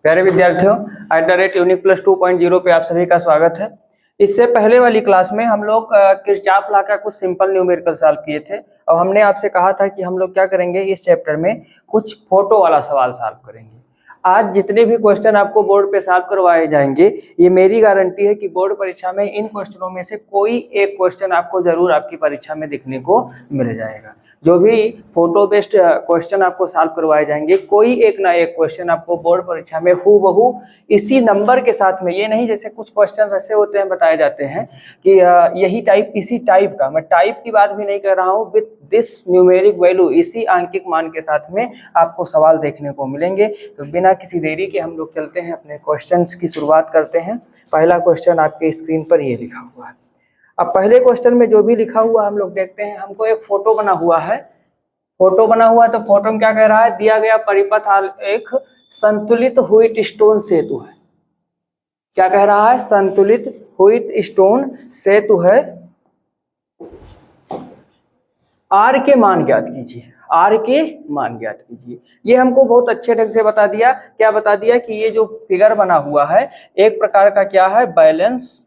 प्यारे विद्यार्थियों, @unique+2.0 पे आप सभी का स्वागत है। इससे पहले वाली क्लास में हम लोग किरचॉफ लॉ का कुछ सिंपल न्यूमेरिकल सॉल्व किए थे और हमने आपसे कहा था कि हम लोग क्या करेंगे, इस चैप्टर में कुछ फोटो वाला सवाल सॉल्व करेंगे। आज जितने भी क्वेश्चन आपको बोर्ड पे सॉल्व करवाए जाएंगे, ये मेरी गारंटी है कि बोर्ड परीक्षा में इन क्वेश्चनों में से कोई एक क्वेश्चन आपको जरूर आपकी परीक्षा में दिखने को मिल जाएगा। जो भी फोटो बेस्ड क्वेश्चन आपको सॉल्व करवाए जाएंगे, कोई एक ना एक क्वेश्चन आपको बोर्ड परीक्षा में हूबहू इसी नंबर के साथ में, ये नहीं जैसे कुछ क्वेश्चन ऐसे होते हैं बताए जाते हैं कि यही टाइप इसी टाइप का, मैं टाइप की बात भी नहीं कर रहा हूँ, विथ दिस न्यूमेरिक वैल्यू, इसी आंकिक मान के साथ में आपको सवाल देखने को मिलेंगे। तो बिना किसी देरी के हम लोग चलते हैं, अपने क्वेश्चंस की शुरुआत करते हैं। पहला क्वेश्चन आपके स्क्रीन पर ये लिखा हुआ है। अब पहले क्वेश्चन में जो भी लिखा हुआ हम लोग देखते हैं। हमको एक फोटो बना हुआ है, फोटो बना हुआ है तो फोटो में क्या कह रहा है, दिया गया परिपथ एक संतुलित व्हीट स्टोन सेतु है। क्या कह रहा है, संतुलित व्हीट स्टोन सेतु है, आर के मान ज्ञात कीजिए, आर के मान ज्ञात कीजिए। ये हमको बहुत अच्छे ढंग से बता दिया। क्या बता दिया कि ये जो फिगर बना हुआ है एक प्रकार का क्या है, बैलेंस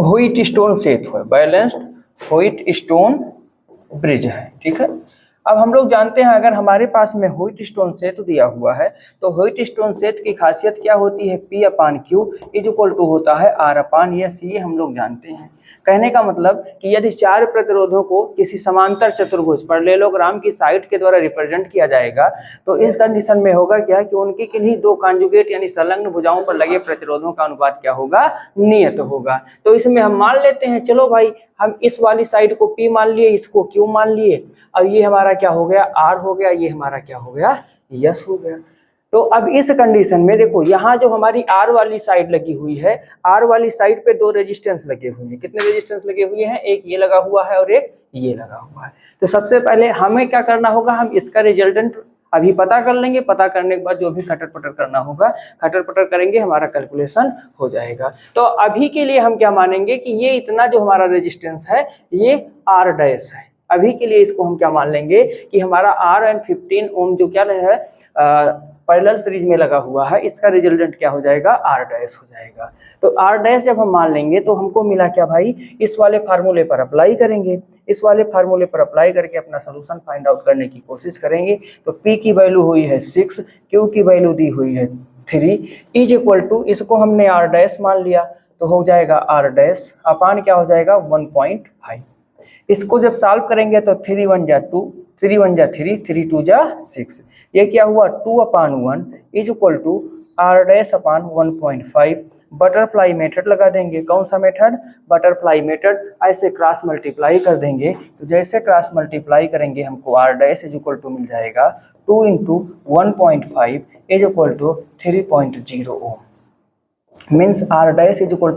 व्हीट स्टोन सेतु है, बैलेंस्ड व्हीट स्टोन ब्रिज है। ठीक है, अब हम लोग जानते हैं अगर हमारे पास में व्हीट स्टोन सेतु दिया हुआ है तो व्हीट स्टोन सेतु की खासियत क्या होती है, P/Q = होता है R/S। ये हम लोग जानते हैं। कहने का मतलब कि यदि चार प्रतिरोधों को किसी समांतर चतुर्भुज पैरेललोग्राम की साइड के द्वारा रिप्रेजेंट किया जाएगा तो इस कंडीशन में होगा क्या कि उनकी किन्हीं दो कॉन्जुगेट यानी संलग्न भुजाओं पर लगे प्रतिरोधों का अनुपात क्या होगा, नियत होगा। तो इसमें हम मान लेते हैं, चलो भाई हम इस वाली साइड को P मान लिए, इसको Q मान लिए, और ये हमारा क्या हो गया, R हो गया, ये हमारा क्या हो गया, S हो गया। तो अब इस कंडीशन में देखो, यहाँ जो हमारी R वाली साइड लगी हुई है, R वाली साइड पे दो रेजिस्टेंस लगे हुए हैं। कितने रेजिस्टेंस लगे हुए हैं, एक ये लगा हुआ है और एक ये लगा हुआ है। तो सबसे पहले हमें क्या करना होगा, हम इसका रिजल्टेंट अभी पता कर लेंगे। पता करने के बाद जो भी खटर पटर करना होगा खटर पटर करेंगे, हमारा कैलकुलेशन हो जाएगा। तो अभी के लिए हम क्या मानेंगे कि ये इतना जो हमारा रेजिस्टेंस है ये R' है। अभी के लिए इसको हम क्या मान लेंगे कि हमारा R एंड 15 ओम जो क्या है पैरेलल सीरीज में लगा हुआ है, इसका रिजल्टेंट क्या हो जाएगा, R' हो जाएगा। तो R' जब हम मान लेंगे तो हमको मिला क्या भाई, इस वाले फार्मूले पर अप्लाई करेंगे, इस वाले फार्मूले पर अप्लाई करके अपना सोल्यूशन फाइंड आउट करने की कोशिश करेंगे। तो P की वैल्यू हुई है 6, Q की वैल्यू दी हुई है 3, = इसको हमने R' मान लिया तो हो जाएगा R' अपान क्या हो जाएगा 1.5। इसको जब सॉल्व करेंगे तो 3 × 1 = 2, 3 × 1 = 3, 3 × 2 = 6। ये क्या हुआ 2/1 = R'/1.5। बटरफ्लाई मेथड लगा देंगे। कौन सा मेथड, बटरफ्लाई मेथड। ऐसे क्रॉस मल्टीप्लाई कर देंगे तो जैसे क्रॉस मल्टीप्लाई करेंगे हमको R' मिल जाएगा 2 × 1.5 = 3.0 ओम। मीन्स R'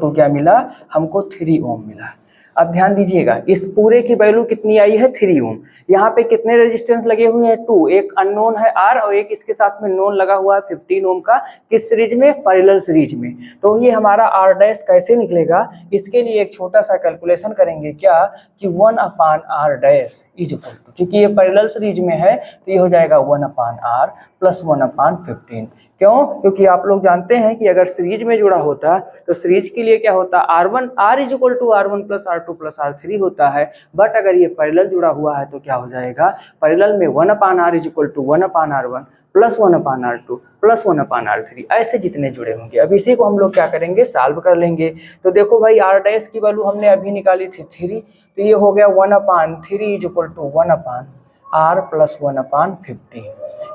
क्या मिला हमको, 3 ओम मिला। अब ध्यान दीजिएगा, इस पूरे की वैल्यू कितनी आई है, 3 ओम। यहाँ पे कितने रेजिस्टेंस लगे हुए हैं, 2, एक अननोन है R और एक इसके साथ में नोन लगा हुआ है 15 ओम का। किस सीरीज में, पैरेलल सीरीज में। तो ये हमारा R' कैसे निकलेगा, इसके लिए एक छोटा सा कैलकुलेशन करेंगे क्या कि 1/R', क्योंकि ये पैरेलल सीरीज में है तो ये हो जाएगा 1/R + 1/15। क्यों, क्योंकि आप लोग जानते हैं कि अगर सीरीज में जुड़ा होता तो सीरीज के लिए क्या होता, R = R1 + R2 + R3 होता है। बट अगर ये पैरेलल जुड़ा हुआ है तो क्या हो जाएगा, पैरेलल में 1/R = 1/R1 + 1/R2 + 1/R3, ऐसे जितने जुड़े होंगे। अब इसी को हम लोग क्या करेंगे, सॉल्व कर लेंगे। तो देखो भाई R' की वैल्यू हमने अभी निकाली थी 3, तो ये हो गया 1/3 = 1/R + 1/15।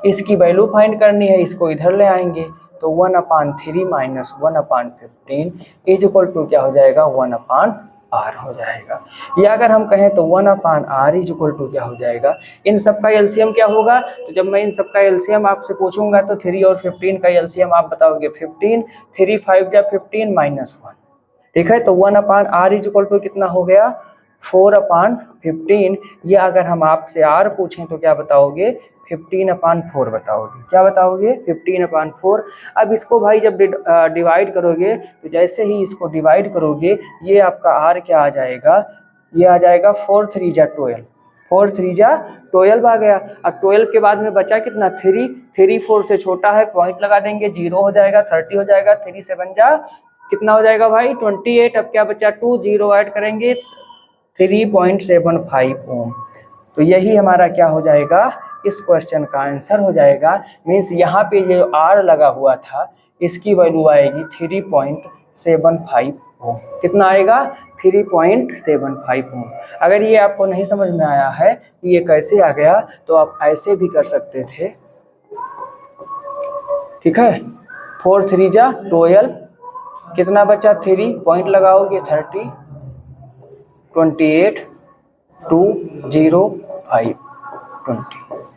इसकी वैल्यू फाइंड करनी है, इसको इधर ले आएंगे तो 1/3 - 1/15 = क्या हो जाएगा, 1/R हो जाएगा। या अगर हम कहें तो 1/R = क्या हो जाएगा, इन सब का एलसीएम क्या होगा। तो जब मैं इन सब का एलसीएम आपसे पूछूंगा तो 3 और 15 का एलसीएम आप बताओगे 15, 3 × 5 = 15 - 1। ठीक है, तो 1/R = कितना हो गया, 4/15। या अगर हम आपसे R पूछें तो क्या बताओगे, 15/4 बताओगे। क्या बताओगे, 15/4। अब इसको भाई जब डिवाइड करोगे तो जैसे ही इसको डिवाइड करोगे ये आपका R क्या आ जाएगा, ये आ जाएगा 4 × 3 = 12, 4 × 3 = 12 आ गया। अब 12 के बाद में बचा कितना, 3, 3 4 से छोटा है, पॉइंट लगा देंगे, 0 हो जाएगा, 30 हो जाएगा, 3 7 जा कितना हो जाएगा भाई 28। अब क्या बचा 2, 0 ऐड करेंगे 3.75 ओम। तो यही हमारा क्या हो जाएगा, इस क्वेश्चन का आंसर हो जाएगा। मीन्स यहाँ पे जो R लगा हुआ था इसकी वैल्यू आएगी 3.75 ओम। कितना आएगा 3.75 ओम। अगर ये आपको नहीं समझ में आया है कि ये कैसे आ गया तो आप ऐसे भी कर सकते थे, ठीक है। 4 3 जा 12, कितना बचा 3, पॉइंट लगाओगे 30, 28, 2 0 5 20।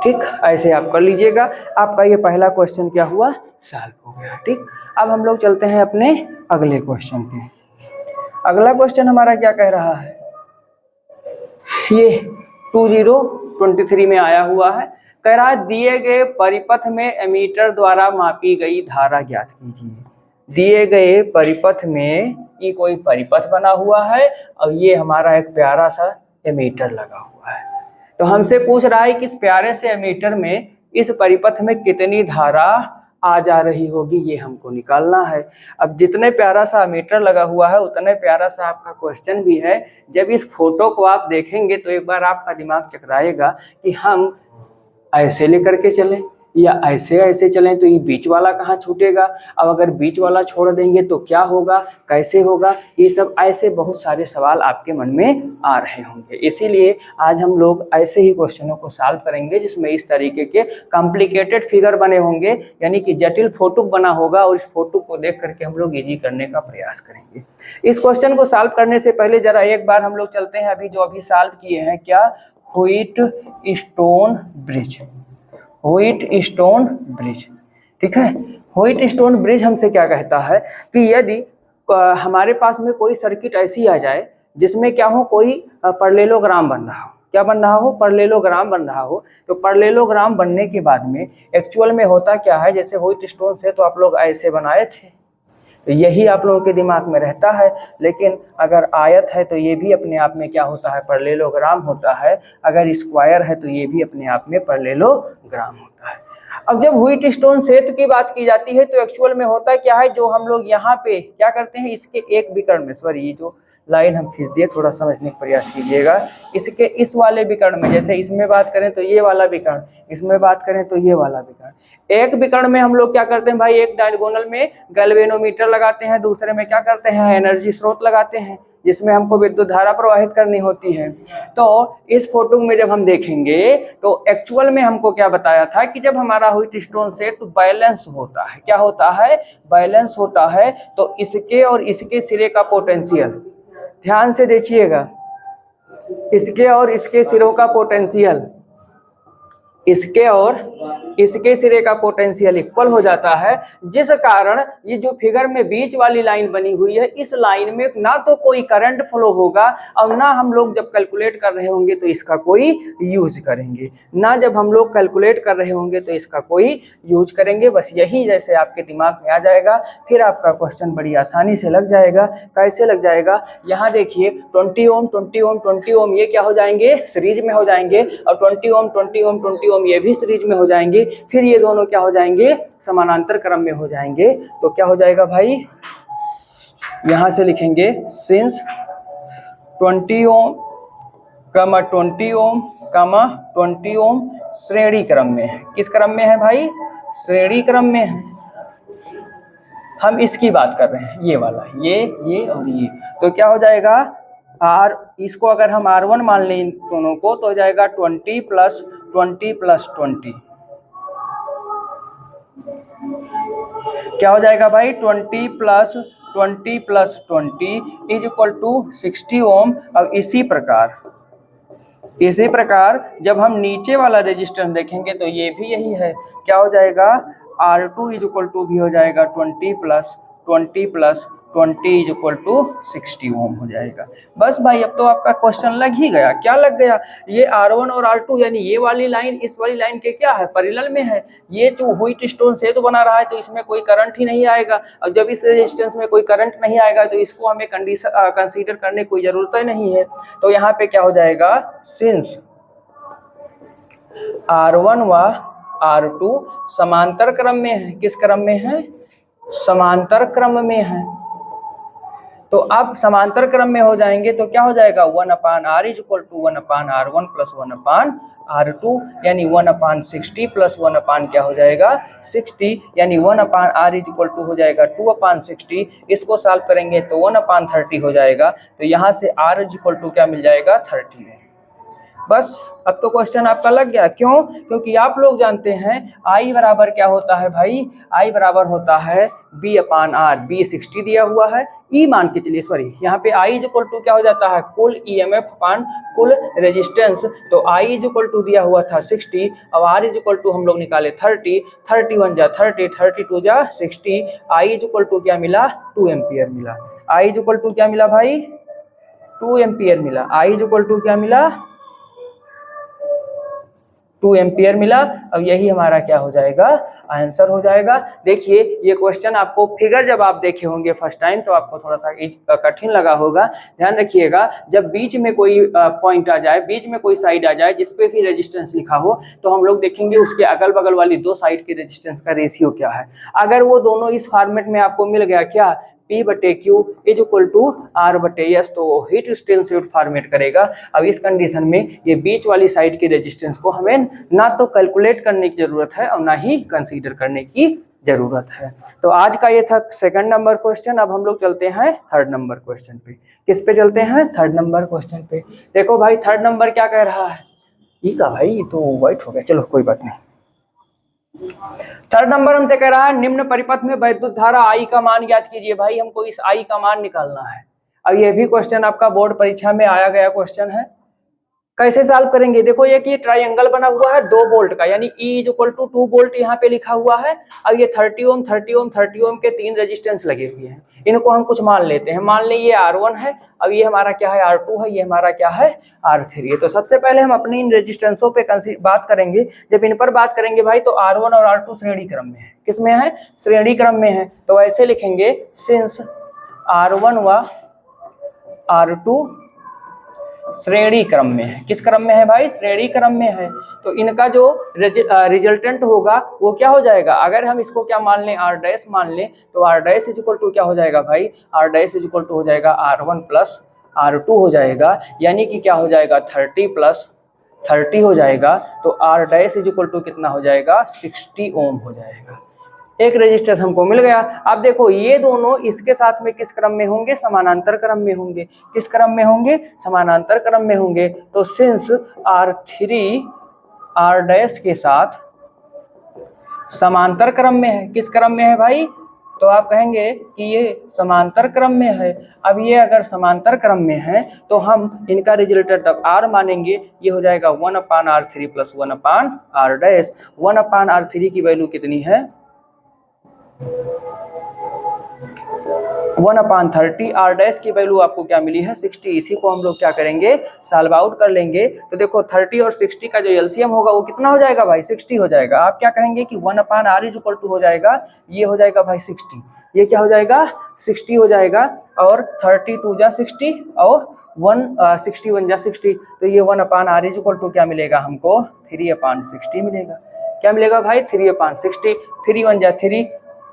ठीक, ऐसे आप कर लीजिएगा। आपका ये पहला क्वेश्चन क्या हुआ, सॉल्व हो गया। ठीक, अब हम लोग चलते हैं अपने अगले क्वेश्चन पे। अगला क्वेश्चन हमारा क्या कह रहा है, ये 2023 में आया हुआ है। कह रहा है दिए गए परिपथ में एमीटर द्वारा मापी गई धारा ज्ञात कीजिए। दिए गए परिपथ में ये कोई परिपथ बना हुआ है और ये हमारा एक प्यारा सा एमीटर लगा हुआ है। तो हमसे पूछ रहा है कि इस प्यारे से एमीटर में इस परिपथ में कितनी धारा आ जा रही होगी, ये हमको निकालना है। अब जितने प्यारा सा एमीटर लगा हुआ है उतने प्यारा सा आपका क्वेश्चन भी है। जब इस फोटो को आप देखेंगे तो एक बार आपका दिमाग चकराएगा कि हम ऐसे लेकर के चलें या ऐसे ऐसे चलें, तो ये बीच वाला कहाँ छूटेगा। अब अगर बीच वाला छोड़ देंगे तो क्या होगा, कैसे होगा, ये सब ऐसे बहुत सारे सवाल आपके मन में आ रहे होंगे। इसीलिए आज हम लोग ऐसे ही क्वेश्चनों को सॉल्व करेंगे जिसमें इस तरीके के कॉम्प्लिकेटेड फिगर बने होंगे, यानी कि जटिल फोटो बना होगा और इस फोटो को देख करके हम लोग इजी करने का प्रयास करेंगे। इस क्वेश्चन को सॉल्व करने से पहले जरा एक बार हम लोग चलते हैं अभी जो अभी सॉल्व किए हैं, क्या, wheat stone bridge. Wheat stone bridge, ठीक है। व्हीट स्टोन ब्रिज हमसे क्या कहता है कि यदि हमारे पास में कोई सर्किट ऐसी आ जाए जिसमें क्या हो, कोई पैरेललोग्राम बन रहा हो, क्या बन रहा हो, पैरेललोग्राम बन रहा हो। तो पैरेललोग्राम बनने के बाद में एक्चुअल में होता क्या है, जैसे व्हीट स्टोन से तो आप लोग ऐसे बनाए थे, तो यही आप लोगों के दिमाग में रहता है। लेकिन अगर आयत है तो ये भी अपने आप में क्या होता है, पैरेललोग्राम होता है। अगर स्क्वायर है तो ये भी अपने आप में पैरेललोग्राम होता है। अब जब व्हीट स्टोन सेतु की बात की जाती है तो एक्चुअल में होता क्या है, जो हम लोग यहाँ पे क्या करते हैं, इसके एक विकर्ण में, सॉरी ये जो लाइन हम खींच दिए थोड़ा समझने का प्रयास कीजिएगा। इसके इस वाले विकर्ण में, जैसे इसमें बात करें तो ये वाला विकर्ण, इसमें बात करें तो ये वाला विकर्ण, एक विकर्ण में हम लोग क्या करते हैं भाई, एक डायगोनल में गैल्वेनोमीटर लगाते हैं, दूसरे में क्या करते हैं, एनर्जी स्रोत लगाते हैं जिसमें हमको विद्युत धारा प्रवाहित करनी होती है। तो इस फोटो में जब हम देखेंगे तो एक्चुअल में हमको क्या बताया था कि जब हमारा व्हीट स्टोन सेट बैलेंस होता है, क्या होता है, बैलेंस होता है, तो इसके और इसके सिरे का पोटेंशियल, ध्यान से देखिएगा, इसके और इसके सिरों का पोटेंशियल, इसके और इसके सिरे का पोटेंशियल इक्वल हो जाता है, जिस कारण ये जो फिगर में बीच वाली लाइन बनी हुई है, इस लाइन में ना तो कोई करंट फ्लो होगा और ना हम लोग जब कैलकुलेट कर रहे होंगे तो इसका कोई यूज करेंगे, ना जब हम लोग कैलकुलेट कर रहे होंगे तो इसका कोई यूज करेंगे। बस यही जैसे आपके दिमाग में आ जाएगा, फिर आपका क्वेश्चन बड़ी आसानी से लग जाएगा। कैसे लग जाएगा, यहाँ देखिए 20 ओम 20 ओम 20 ओम ये क्या हो जाएंगे, सीरीज में हो जाएंगे, और 20 ओम 20 ओम 20 ओम ये भी सीरीज में हो जाएंगे। फिर ये दोनों क्या हो जाएंगे, समानांतर क्रम में हो जाएंगे। तो क्या हो जाएगा भाई, यहां से लिखेंगे सिंस 20 ओम 20 ओम 20 ओम श्रेणी क्रम में है। किस क्रम में है भाई, श्रेणी क्रम में है। हम इसकी बात कर रहे हैं, ये वाला, ये और ये। तो क्या हो जाएगा, आर, इसको अगर हम R1 मान लें इन दोनों को तो हो जाएगा 20 + 20 + 20, क्या हो जाएगा भाई, 20 + 20 + 20 = 60 ओम। अब इसी प्रकार जब हम नीचे वाला रेजिस्टेंस देखेंगे तो ये भी यही है, क्या हो जाएगा, R2 = भी हो जाएगा 20 + 20 + 20 = 60 ओम हो जाएगा। बस भाई अब तो आपका क्वेश्चन लग ही गया। क्या लग गया, ये R1 और R2 यानी ये वाली लाइन इस वाली लाइन के क्या है, पैरेलल में है। ये जो व्हीट स्टोन सेतु बना रहा है तो इसमें कोई करंट ही नहीं आएगा, और जब इस रेजिस्टेंस में कोई करंट नहीं आएगा तो इसको हमें कंसीडर करने की कोई जरूरत ही नहीं है। तो यहाँ पे क्या हो जाएगा, सिंस R1 व R2 समांतर क्रम में है। किस क्रम में है? समांतर क्रम में है। तो अब समांतर क्रम में हो जाएंगे तो क्या हो जाएगा, 1/r equal to 1/r1 plus 1/r2 यानी 1/60 प्लस 1 क्या हो जाएगा 60, यानी 1/r इक्वल टू हो जाएगा 2/60। इसको सॉल्व करेंगे तो 1/30 हो जाएगा। तो यहाँ से r इक्वल टू क्या मिल जाएगा 30 है। बस अब तो क्वेश्चन आपका लग गया। क्यों? क्योंकि आप लोग जानते हैं I बराबर क्या होता है भाई, I बराबर होता है B/R। B 60 दिया हुआ है, E मान के चलिए, सॉरी यहाँ पे I इक्वल टू क्या हो जाता है कुल EMF अपान कुल रेजिस्टेंस। तो I इक्वल टू दिया हुआ था 60, अब R इक्वल टू हम लोग निकाले 30, 31 जा 30, 32 जा 60, I इक्वल टू क्या मिला 2 एम्पियर मिला। I इक्वल टू क्या मिला भाई 2 एम्पियर मिला। I इक्वल टू क्या मिला 2 एम्पियर मिला। अब यही हमारा क्या हो जाएगा आंसर हो जाएगा। देखिए ये क्वेश्चन आपको फिगर जब आप देखे होंगे फर्स्ट टाइम तो आपको थोड़ा सा कठिन लगा होगा। ध्यान रखिएगा जब बीच में कोई पॉइंट आ जाए, बीच में कोई साइड आ जाए जिसपे भी रेजिस्टेंस लिखा हो, तो हम लोग देखेंगे उसके अगल बगल वाली दो साइड के रेजिस्टेंस का रेशियो क्या है। अगर वो दोनों इस फॉर्मेट में आपको मिल गया क्या P/Q is equal to R/S, तो वो हीट स्टेंसिव फॉर्मेट करेगा। अब इस कंडीशन में ये बीच वाली साइड की रेजिस्टेंस को हमें ना तो कैलकुलेट करने की जरूरत है और ना ही कंसीडर करने की जरूरत है। तो आज का ये था सेकंड नंबर क्वेश्चन। अब हम लोग चलते हैं थर्ड नंबर क्वेश्चन पे। किस पे चलते हैं? थर्ड नंबर क्वेश्चन पे। देखो भाई थर्ड नंबर क्या कह रहा है, ई का भाई तो वाइट हो गया, चलो कोई बात नहीं। थर्ड नंबर हमसे कह रहा है निम्न परिपथ में वैद्युत धारा I का मान ज्ञात कीजिए। भाई हमको इस I का मान निकालना है। अब ये भी क्वेश्चन आपका बोर्ड परीक्षा में आया गया क्वेश्चन है। कैसे सॉल्व करेंगे? देखो एक ये ट्रायंगल बना हुआ है 2 वोल्ट का, यानी E इक्वल टू 2 वोल्ट यहाँ पे लिखा हुआ है। अब ये 30 ओम 30 ओम 30 ओम के 3 रेजिस्टेंस लगे हुए हैं। इनको हम कुछ मान लेते हैं। मान लें ये R1 है, अब ये हमारा क्या है R2 है, ये हमारा क्या है R3 है। तो सबसे पहले हम अपनी इन रेजिस्टेंसों पे बात करेंगे। जब इन पर बात करेंगे भाई तो R1 और R2 श्रेणी क्रम में है। किस में है? श्रेणी क्रम में है। तो ऐसे लिखेंगे सिंस R1 व R2 श्रेणी क्रम में है। किस क्रम में है भाई? श्रेणी क्रम में है। तो इनका जो रिजल्टेंट होगा वो क्या हो जाएगा? अगर हम इसको क्या मान लें R डैश मान लें तो R dash is equal to क्या हो जाएगा भाई? R dash is equal to हो जाएगा R1 प्लस R2 हो जाएगा, यानी कि क्या हो जाएगा 30 प्लस 30 हो जाएगा। तो R dash is equal to कितना हो जाएगा 60 ओम हो जाएगा। एक रेजिस्टेंस हमको मिल गया। अब देखो ये दोनों इसके साथ में किस क्रम में होंगे? समानांतर क्रम में होंगे। किस क्रम में होंगे? समानांतर क्रम में होंगे। तो सिंस R3 R डैश के साथ समांतर क्रम में है। किस क्रम में है भाई? तो आप कहेंगे कि ये समांतर क्रम में है। अब ये अगर समांतर क्रम में है तो हम इनका रिजल्टेंट अब R मानेंगे। ये हो जाएगा 1/R3 plus 1/R dash. 1/R3 की वैल्यू कितनी है? 1/30। R डैश की वैल्यू आपको क्या मिली है 60। इसी को हम लोग क्या करेंगे सॉल्व आउट कर लेंगे। तो देखो 30 और 60 का जो एलसीएम होगा वो कितना हो जाएगा भाई 60 हो जाएगा। आप क्या कहेंगे कि 1/R इज इक्वल टू हो जाएगा, ये हो जाएगा भाई 60, ये क्या हो जाएगा 60 हो जाएगा। और 32 जा 60 और 61 जा 60, तो ये 1/R इज इक्वल टू क्या मिलेगा हमको 3/60 मिलेगा। क्या मिलेगा भाई 3/60। 3 1 जा 3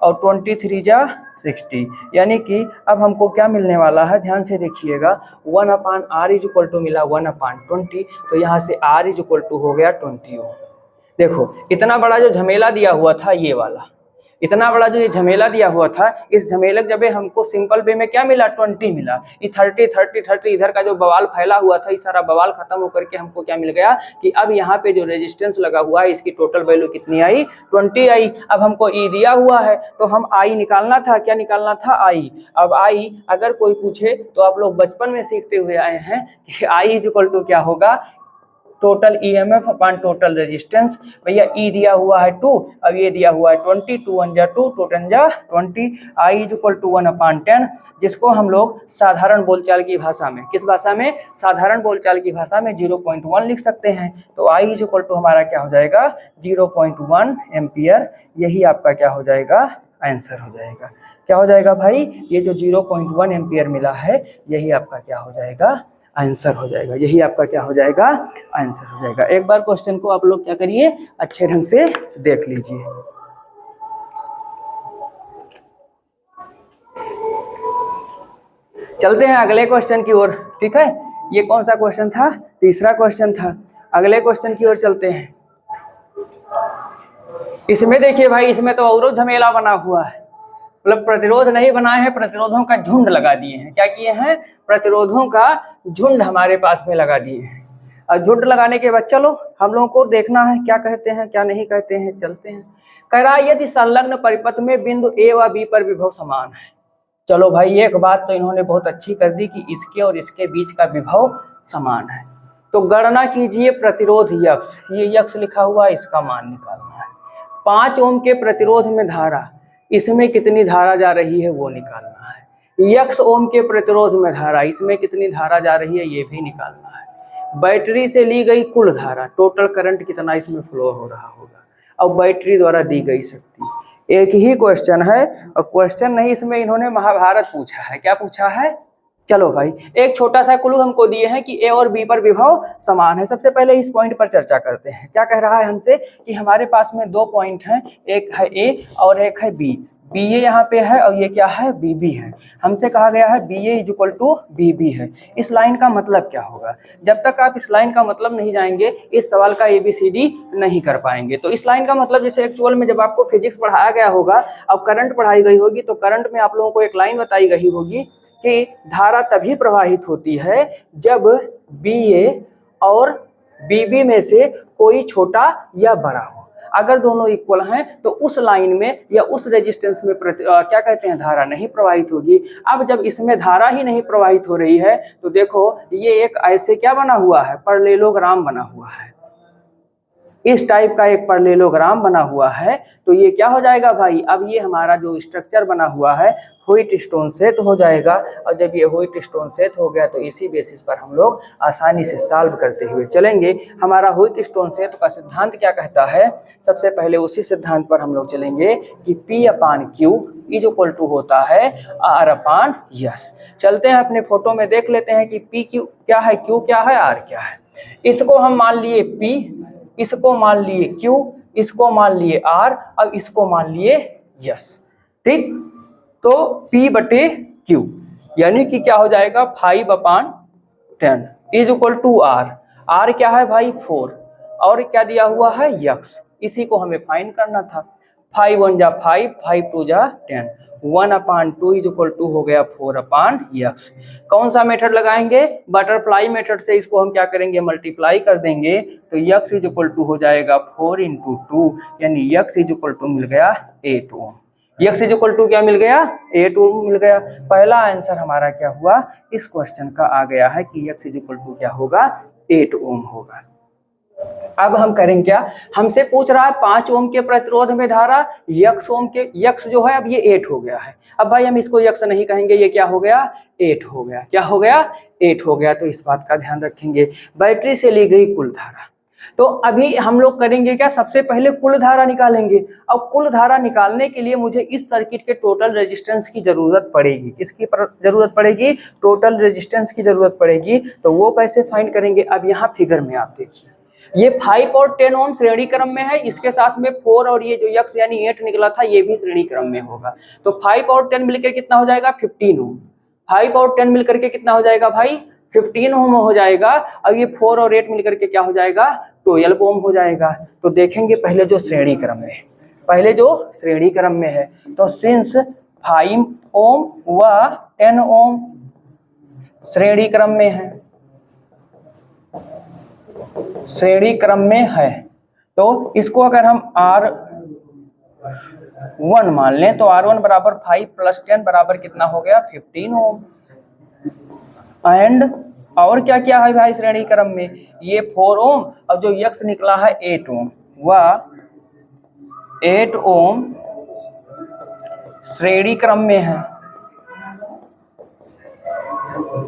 और 23 जा 60, यानी कि अब हमको क्या मिलने वाला है ध्यान से देखिएगा। 1/R इज इक्वल टू मिला 1/20। तो यहाँ से R इज इक्वल टू हो गया 20 ओम। देखो इतना बड़ा जो झमेला दिया हुआ था ये वाला, इतना बड़ा जो ये झमेला दिया हुआ था, इस झमेले जब हमको सिंपल वे में क्या मिला 20 मिला। ये 30 इधर का जो बवाल फैला हुआ था, इस सारा बवाल खत्म होकर के हमको क्या मिल गया कि अब यहाँ पे जो रेजिस्टेंस लगा हुआ है इसकी टोटल वैल्यू कितनी आई 20 आई। अब हमको ई दिया हुआ है तो हम आई निकालना था। क्या निकालना था? आई। अब आई अगर कोई पूछे तो आप लोग बचपन में सीखते हुए आए हैं कि आई इज इक्वल टू क्या होगा total EMF upon total resistance. भैया ई दिया हुआ है 2, अब ये दिया हुआ है 20, 2 1 जा 2, 2 10 जा 20। आई इज इक्वल टू 1/10, जिसको हम लोग साधारण बोलचाल की भाषा में, किस भाषा में? साधारण बोलचाल की भाषा में 0.1 लिख सकते हैं। तो आई इज इक्वल टू हमारा क्या हो जाएगा 0.1 एम्पियर। यही आपका क्या हो जाएगा आंसर हो जाएगा। क्या हो जाएगा भाई? ये जो 0.1 एम्पियर मिला है यही आपका क्या हो जाएगा आंसर हो जाएगा। यही आपका क्या हो जाएगा, आंसर हो जाएगा। एक बार क्वेश्चन को आप लोग क्या करिए, अच्छे ढंग से देख लीजिए। चलते हैं अगले क्वेश्चन की ओर, ठीक है। ये कौन सा क्वेश्चन था, तीसरा क्वेश्चन था। अगले क्वेश्चन की ओर चलते हैं। इसमें देखिए भाई, इसमें तो और झमेला बना हुआ है। मतलब प्रतिरोध नहीं बनाए हैं, प्रतिरोधों का झुंड लगा दिए हैं। क्या किए हैं, प्रतिरोधों का झुंड हमारे पास में लगा दिए हैं। और झुंड लगाने के बाद चलो हम लोगों को देखना है क्या कहते हैं क्या नहीं कहते हैं। चलते हैं। कह रहा है यदि संलग्न परिपथ में बिंदु ए व बी पर विभव समान है। चलो भाई, एक बात तो इन्होंने बहुत अच्छी कर दी कि इसके और इसके बीच का विभव समान है। तो गणना कीजिए प्रतिरोध यक्स, ये यक्स लिखा हुआ है, इसका मान निकालना है। 5 ओम के प्रतिरोध में धारा, इसमें कितनी धारा जा रही है वो निकालना है। यक्स ओम के प्रतिरोध में धारा, इसमें कितनी धारा जा रही है ये भी निकालना है। बैटरी से ली गई कुल धारा, टोटल करंट कितना इसमें फ्लो हो रहा होगा, और बैटरी द्वारा दी गई शक्ति। एक ही क्वेश्चन है, और क्वेश्चन नहीं, इसमें इन्होंने महाभारत पूछा है। क्या पूछा है, चलो भाई एक छोटा सा क्लू हमको दिए हैं कि ए और बी पर विभव समान है। सबसे पहले इस पॉइंट पर चर्चा करते हैं। क्या कह रहा है हमसे कि हमारे पास में 2 पॉइंट हैं, एक है ए और एक है बी। बी ए यहाँ पे है और ये क्या है, बी बी है। हमसे कहा गया है B A is equal to B B है। इस लाइन का मतलब क्या होगा, जब तक आप इस लाइन का मतलब नहीं जाएंगे इस सवाल का ABCD नहीं कर पाएंगे। तो इस लाइन का मतलब जैसे एक्चुअल में जब आपको फिजिक्स पढ़ाया गया होगा और करंट पढ़ाई गई होगी, तो करंट में आप लोगों को एक लाइन बताई गई होगी कि धारा तभी प्रवाहित होती है जब BA और BB में से कोई छोटा या बड़ा हो। अगर दोनों इक्वल हैं तो उस लाइन में या उस रेजिस्टेंस में क्या कहते हैं, धारा नहीं प्रवाहित होगी। अब जब इसमें धारा ही नहीं प्रवाहित हो रही है तो देखो ये एक ऐसे क्या बना हुआ है, पैरेललोग्राम बना हुआ है। इस टाइप का एक पैरेललोग्राम बना हुआ है। तो ये क्या हो जाएगा भाई, अब ये हमारा जो स्ट्रक्चर बना हुआ है व्हीटस्टोन सेट हो जाएगा। और जब ये व्हीटस्टोन सेट हो गया तो इसी बेसिस पर हम लोग आसानी से सॉल्व करते हुए चलेंगे। हमारा व्हीटस्टोन सेट का सिद्धांत क्या कहता है, सबसे पहले उसी सिद्धांत पर हम लोग चलेंगे कि P/Q इज इक्वल टू होता है R/S। चलते हैं अपने फोटो में देख लेते हैं कि PQ क्या है, Q क्या है, R क्या है। इसको हम मान लिए P, इसको मान लिए Q, इसको मान लिए R और इसको मान लिए S। ठीक, तो P/Q यानी कि क्या हो जाएगा 5/10 is equal to R। R क्या है भाई 4, और क्या दिया हुआ है यक्स, इसी को हमें फाइंड करना था। 5 1 जा 5, 5 2 जा 10, 1/2 इज इक्वल टू हो गया 4/x। कौन सा मेथड लगाएंगे, बटरफ्लाई मेथड से इसको हम क्या करेंगे, मल्टीप्लाई कर देंगे। तो x इज इक्वल टू हो जाएगा 4 × 2, यानी x इज इक्वल टू मिल गया 8 ओम। x इज इक्वल टू क्या मिल गया, 8 ओम मिल गया। पहला आंसर हमारा क्या हुआ, इस क्वेश्चन का आ गया है कि x इज इक्वल टू क्या होगा, 8 ओम होगा। अब हम करेंगे क्या, हमसे पूछ रहा है 5 ओम के प्रतिरोध में धारा, यक्स ओम के, यक्स जो है अब ये 8 हो गया है। अब भाई हम इसको यक्स नहीं कहेंगे, ये क्या हो गया, 8 हो गया। क्या हो गया, 8 हो गया। तो इस बात का ध्यान रखेंगे। बैटरी से ली गई कुल धारा, तो अभी हम लोग करेंगे क्या, सबसे पहले कुल धारा निकालेंगे। अब कुल धारा निकालने के लिए मुझे इस सर्किट के टोटल रेजिस्टेंस की जरूरत पड़ेगी। किसकी जरूरत पड़ेगी, टोटल रेजिस्टेंस की जरूरत पड़ेगी। तो वो कैसे फाइंड करेंगे, अब यहाँ फिगर में आप देखिए, ये 5 और 10 ओम श्रेणी क्रम में है, इसके साथ में 4 और ये जो यक्स यानी 8 निकला था ये भी श्रेणी क्रम में होगा। तो 5 और 10 मिलकर कितना हो जाएगा, 15 ओम। 5 और 10 मिलकर के कितना हो जाएगा भाई, 15 ओम हो जाएगा। अब ये 4 और 8 मिलकर के क्या हो जाएगा, 12 ओम हो जाएगा। तो देखेंगे पहले जो श्रेणी क्रम में है, पहले जो श्रेणी क्रम में है, तो सिंस 5 ओम व 10 ओम श्रेणी क्रम में है, श्रेणी क्रम में है, तो इसको अगर हम R1 मान लें तो R1 बराबर 5 + 10 बराबर कितना हो गया, 15 ओम। एंड और क्या क्या है भाई श्रेणी क्रम में, ये 4 ओम और जो यक्स निकला है 8 ओम, वह 8 ओम श्रेणी क्रम में है।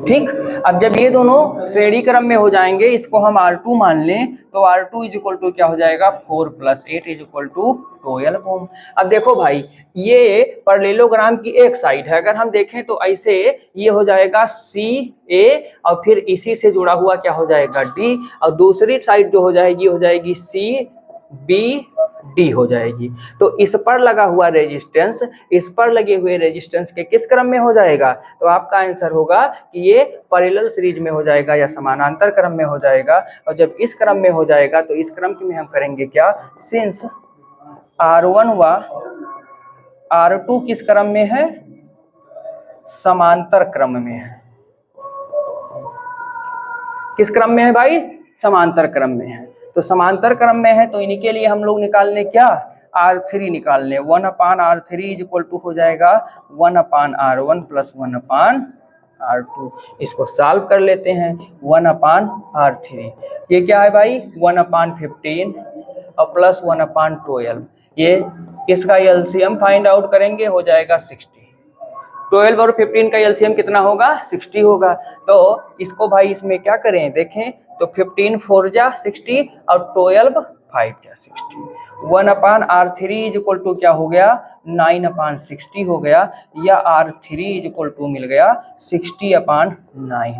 ठीक। अब जब ये दोनों श्रेणी क्रम में हो जाएंगे, इसको हम R2 मान लें, तो R2 इज इक्वल टू क्या हो जाएगा 4 + 8 इज इक्वल टू 12 ओम। अब देखो भाई, ये पैरेललोग्राम की एक साइड है, अगर हम देखें तो ऐसे ये हो जाएगा CA और फिर इसी से जुड़ा हुआ क्या हो जाएगा D, और दूसरी साइड जो हो जाएगी CBD हो जाएगी। तो इस पर लगा हुआ रेजिस्टेंस इस पर लगे हुए रेजिस्टेंस के किस क्रम में हो जाएगा? तो आपका आंसर होगा कि ये पैरेलल सीरीज में हो जाएगा या समानांतर क्रम में हो जाएगा। और जब इस क्रम में हो जाएगा तो इस क्रम में हम करेंगे क्या, सिंस R1 व R2 किस क्रम में है? समांतर क्रम में है। किस क्रम में है भाई? समांतर क्रम में है। तो समांतर क्रम में है तो इन्हीं के लिए हम लोग निकालने क्या, R3 निकालने। 1/R3 इज इक्वल टू हो जाएगा 1/R1 + 1/R2। इसको सॉल्व कर लेते हैं। 1/R3 ये क्या है भाई? 1/15 और प्लस 1/12। ये इसका एलसीएम फाइंड आउट करेंगे, हो जाएगा 60। 12 और 15 का एलसीएम कितना होगा? 60 होगा। तो इसको भाई इसमें क्या करें देखें तो 15 4 जा 60 और 12 5 जा 60। 1/R3 इज इक्वल टू क्या हो गया? 9/60 हो गया, या R3 इज इक्वल टू मिल गया 60/9।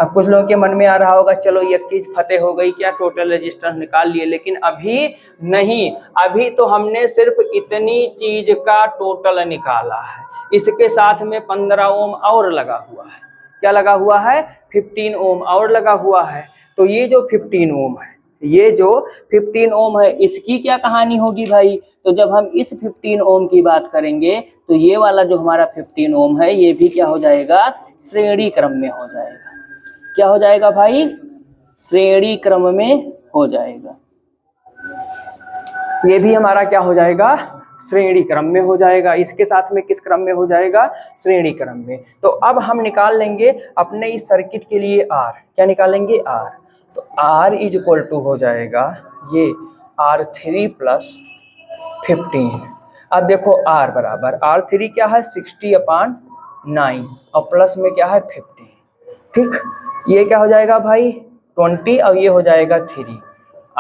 अब कुछ लोगों के मन में आ रहा होगा चलो एक चीज फतेह हो गई, क्या टोटल रेजिस्टेंस निकाल लिए, लेकिन अभी नहीं। अभी तो हमने सिर्फ इतनी चीज का टोटल निकाला है, इसके साथ में 15 ओम और लगा हुआ है। क्या लगा हुआ है? 15 ओम और लगा हुआ है। तो ये जो 15 ओम है, ये जो 15 ओम है, इसकी क्या कहानी होगी भाई? तो जब हम इस 15 ओम की बात करेंगे तो ये वाला जो हमारा 15 ओम है ये भी क्या हो जाएगा? श्रेणी क्रम में हो जाएगा। क्या हो जाएगा भाई? श्रेणी क्रम में हो जाएगा। ये भी हमारा क्या हो जाएगा? श्रेणी क्रम में हो जाएगा। इसके साथ में किस क्रम में हो जाएगा? श्रेणी क्रम में। तो अब हम निकाल लेंगे अपने इस सर्किट के लिए R। क्या निकालेंगे? R। तो R इज इक्वल टू हो जाएगा ये R3 + 15। अब देखो R बराबर R3 क्या है? 60/9 और प्लस में क्या है? 15। ठीक, ये क्या हो जाएगा भाई? 20 और ये हो जाएगा 3।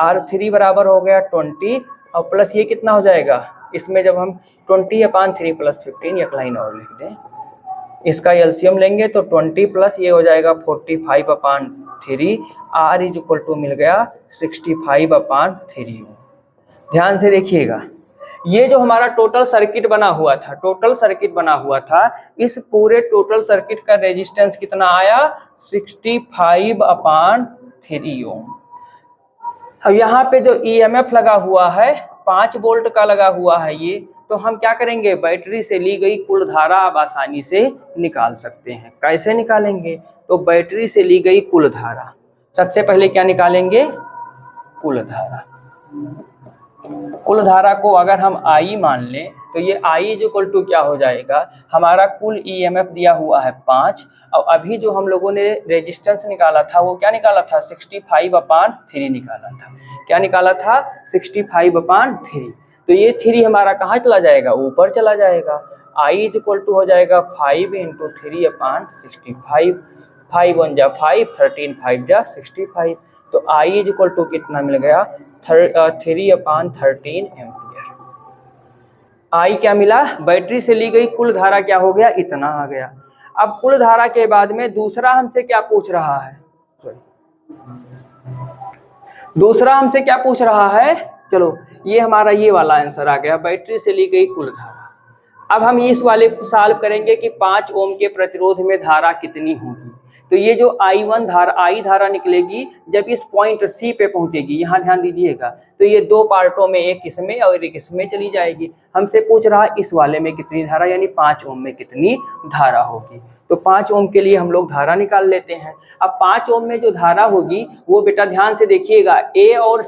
R3 बराबर हो गया 20 और प्लस ये कितना हो जाएगा? इसमें जब हम 20/3 + 15 एक लाइन और लिख दें, इसका एलसीएम लेंगे तो 20 प्लस ये हो जाएगा 45/3। R इज इक्वल टू मिल गया 65/3। ध्यान से देखिएगा, ये जो हमारा टोटल सर्किट बना हुआ था, इस पूरे टोटल सर्किट का रेजिस्टेंस कितना आया? 65/3 ओम। अब यहाँ पे जो ईएमएफ लगा हुआ है 5 वोल्ट का लगा हुआ है ये, तो हम क्या करेंगे? बैटरी से ली गई कुल धारा आप आसानी से निकाल सकते हैं। कैसे निकालेंगे? तो बैटरी से ली गई कुल धारा, सबसे पहले क्या निकालेंगे? कुल धारा। कुल धारा को अगर हम I मान लें तो ये I इज इक्वल टू क्या हो जाएगा? हमारा कुल ईएमएफ दिया हुआ है 5, और अभी जो हम लोगों ने रेजिस्टेंस निकाला था वो क्या निकाला था? 65/3 निकाला था। क्या निकाला था? 65/3। तो ये 3 हमारा कहाँ चला जाएगा? ऊपर चला जाएगा। I इज इक्वल टू हो जाएगा 5 × 3/65। 5 1 जा 5, 13 5 जा 65। तो I इज इक्वल टू कितना मिल गया? 3/13 एम्पियर। I क्या मिला? बैटरी से ली गई कुल धारा क्या हो गया? इतना आ गया। अब कुल धारा के बाद में दूसरा हमसे क्या पूछ रहा है? दूसरा हमसे क्या पूछ रहा है? चलो ये हमारा ये वाला आंसर आ गया, बैटरी से ली गई कुल धारा। अब हम इस वाले को सॉल्व करेंगे कि 5 ओम के प्रतिरोध में धारा कितनी होगी। तो ये जो I धारा निकलेगी जब इस पॉइंट C पे पहुंचेगी, यहाँ ध्यान दीजिएगा, तो ये 2 पार्टों में, एक इसमें और एक इसमें चली जाएगी। हमसे पूछ रहा है इस वाले में कितनी धारा, यानी 5 ओम में कितनी धारा होगी। तो 5 ओम के लिए हम लोग धारा निकाल लेते हैं। अब 5 ओम में जो धारा होगी वो बेटा ध्यान से देखिएगा, A और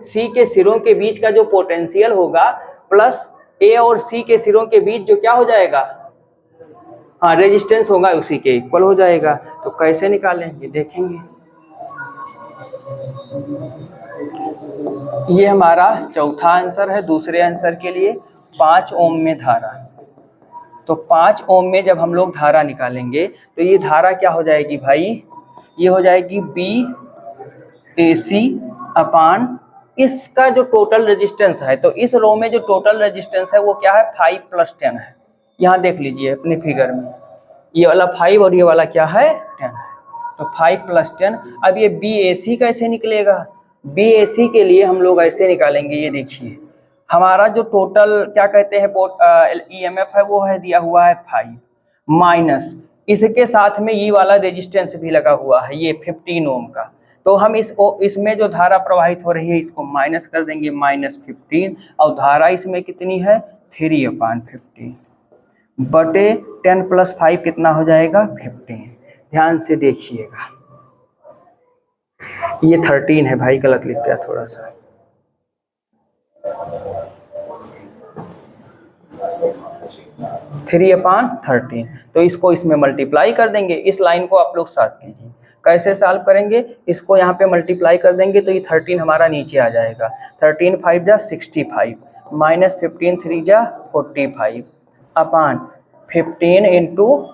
C के सिरों के बीच का जो पोटेंशियल होगा प्लस A और C के सिरों के बीच जो क्या हो जाएगा? हाँ, रेजिस्टेंस होगा, उसी के इक्वल हो जाएगा। तो कैसे निकालेंगे देखेंगे। ये हमारा चौथा आंसर है दूसरे आंसर के लिए। 5 ओम में धारा, तो 5 ओम में जब हम लोग धारा निकालेंगे तो ये धारा क्या हो जाएगी भाई, ये हो जाएगी BAC अपान इसका जो टोटल रेजिस्टेंस है, तो इस रो में जो टोटल रेजिस्टेंस है वो क्या है 5 + 10 है। यहाँ देख लीजिए अपने फिगर में, ये वाला 5 और ये वाला क्या है 10 है, तो 5 + 10। अब ये BAC कैसे निकलेगा, BAC के लिए हम लोग ऐसे निकालेंगे, ये देखिए हमारा जो टोटल क्या कहते हैं EMF है वो है दिया हुआ है 5 माइनस इसके साथ में ये वाला रेजिस्टेंस भी लगा हुआ है ये 15 ओम का, तो हम इसमें जो धारा प्रवाहित हो रही है इसको माइनस कर देंगे -15, और धारा इसमें कितनी है 3/15 बटे 10 + 5 कितना हो जाएगा 15। ध्यान से देखिएगा, ये 13 है भाई, गलत लिख दिया थोड़ा सा। 3/13, तो इसको इसमें मल्टीप्लाई कर देंगे, इस लाइन को आप लोग साथ कीजिए। कैसे सॉल्व करेंगे, इसको यहाँ पे मल्टीप्लाई कर देंगे तो ये 13 हमारा नीचे आ जाएगा। 13 × 5 = 65 -15 × 3 = 45 अपान 15 ×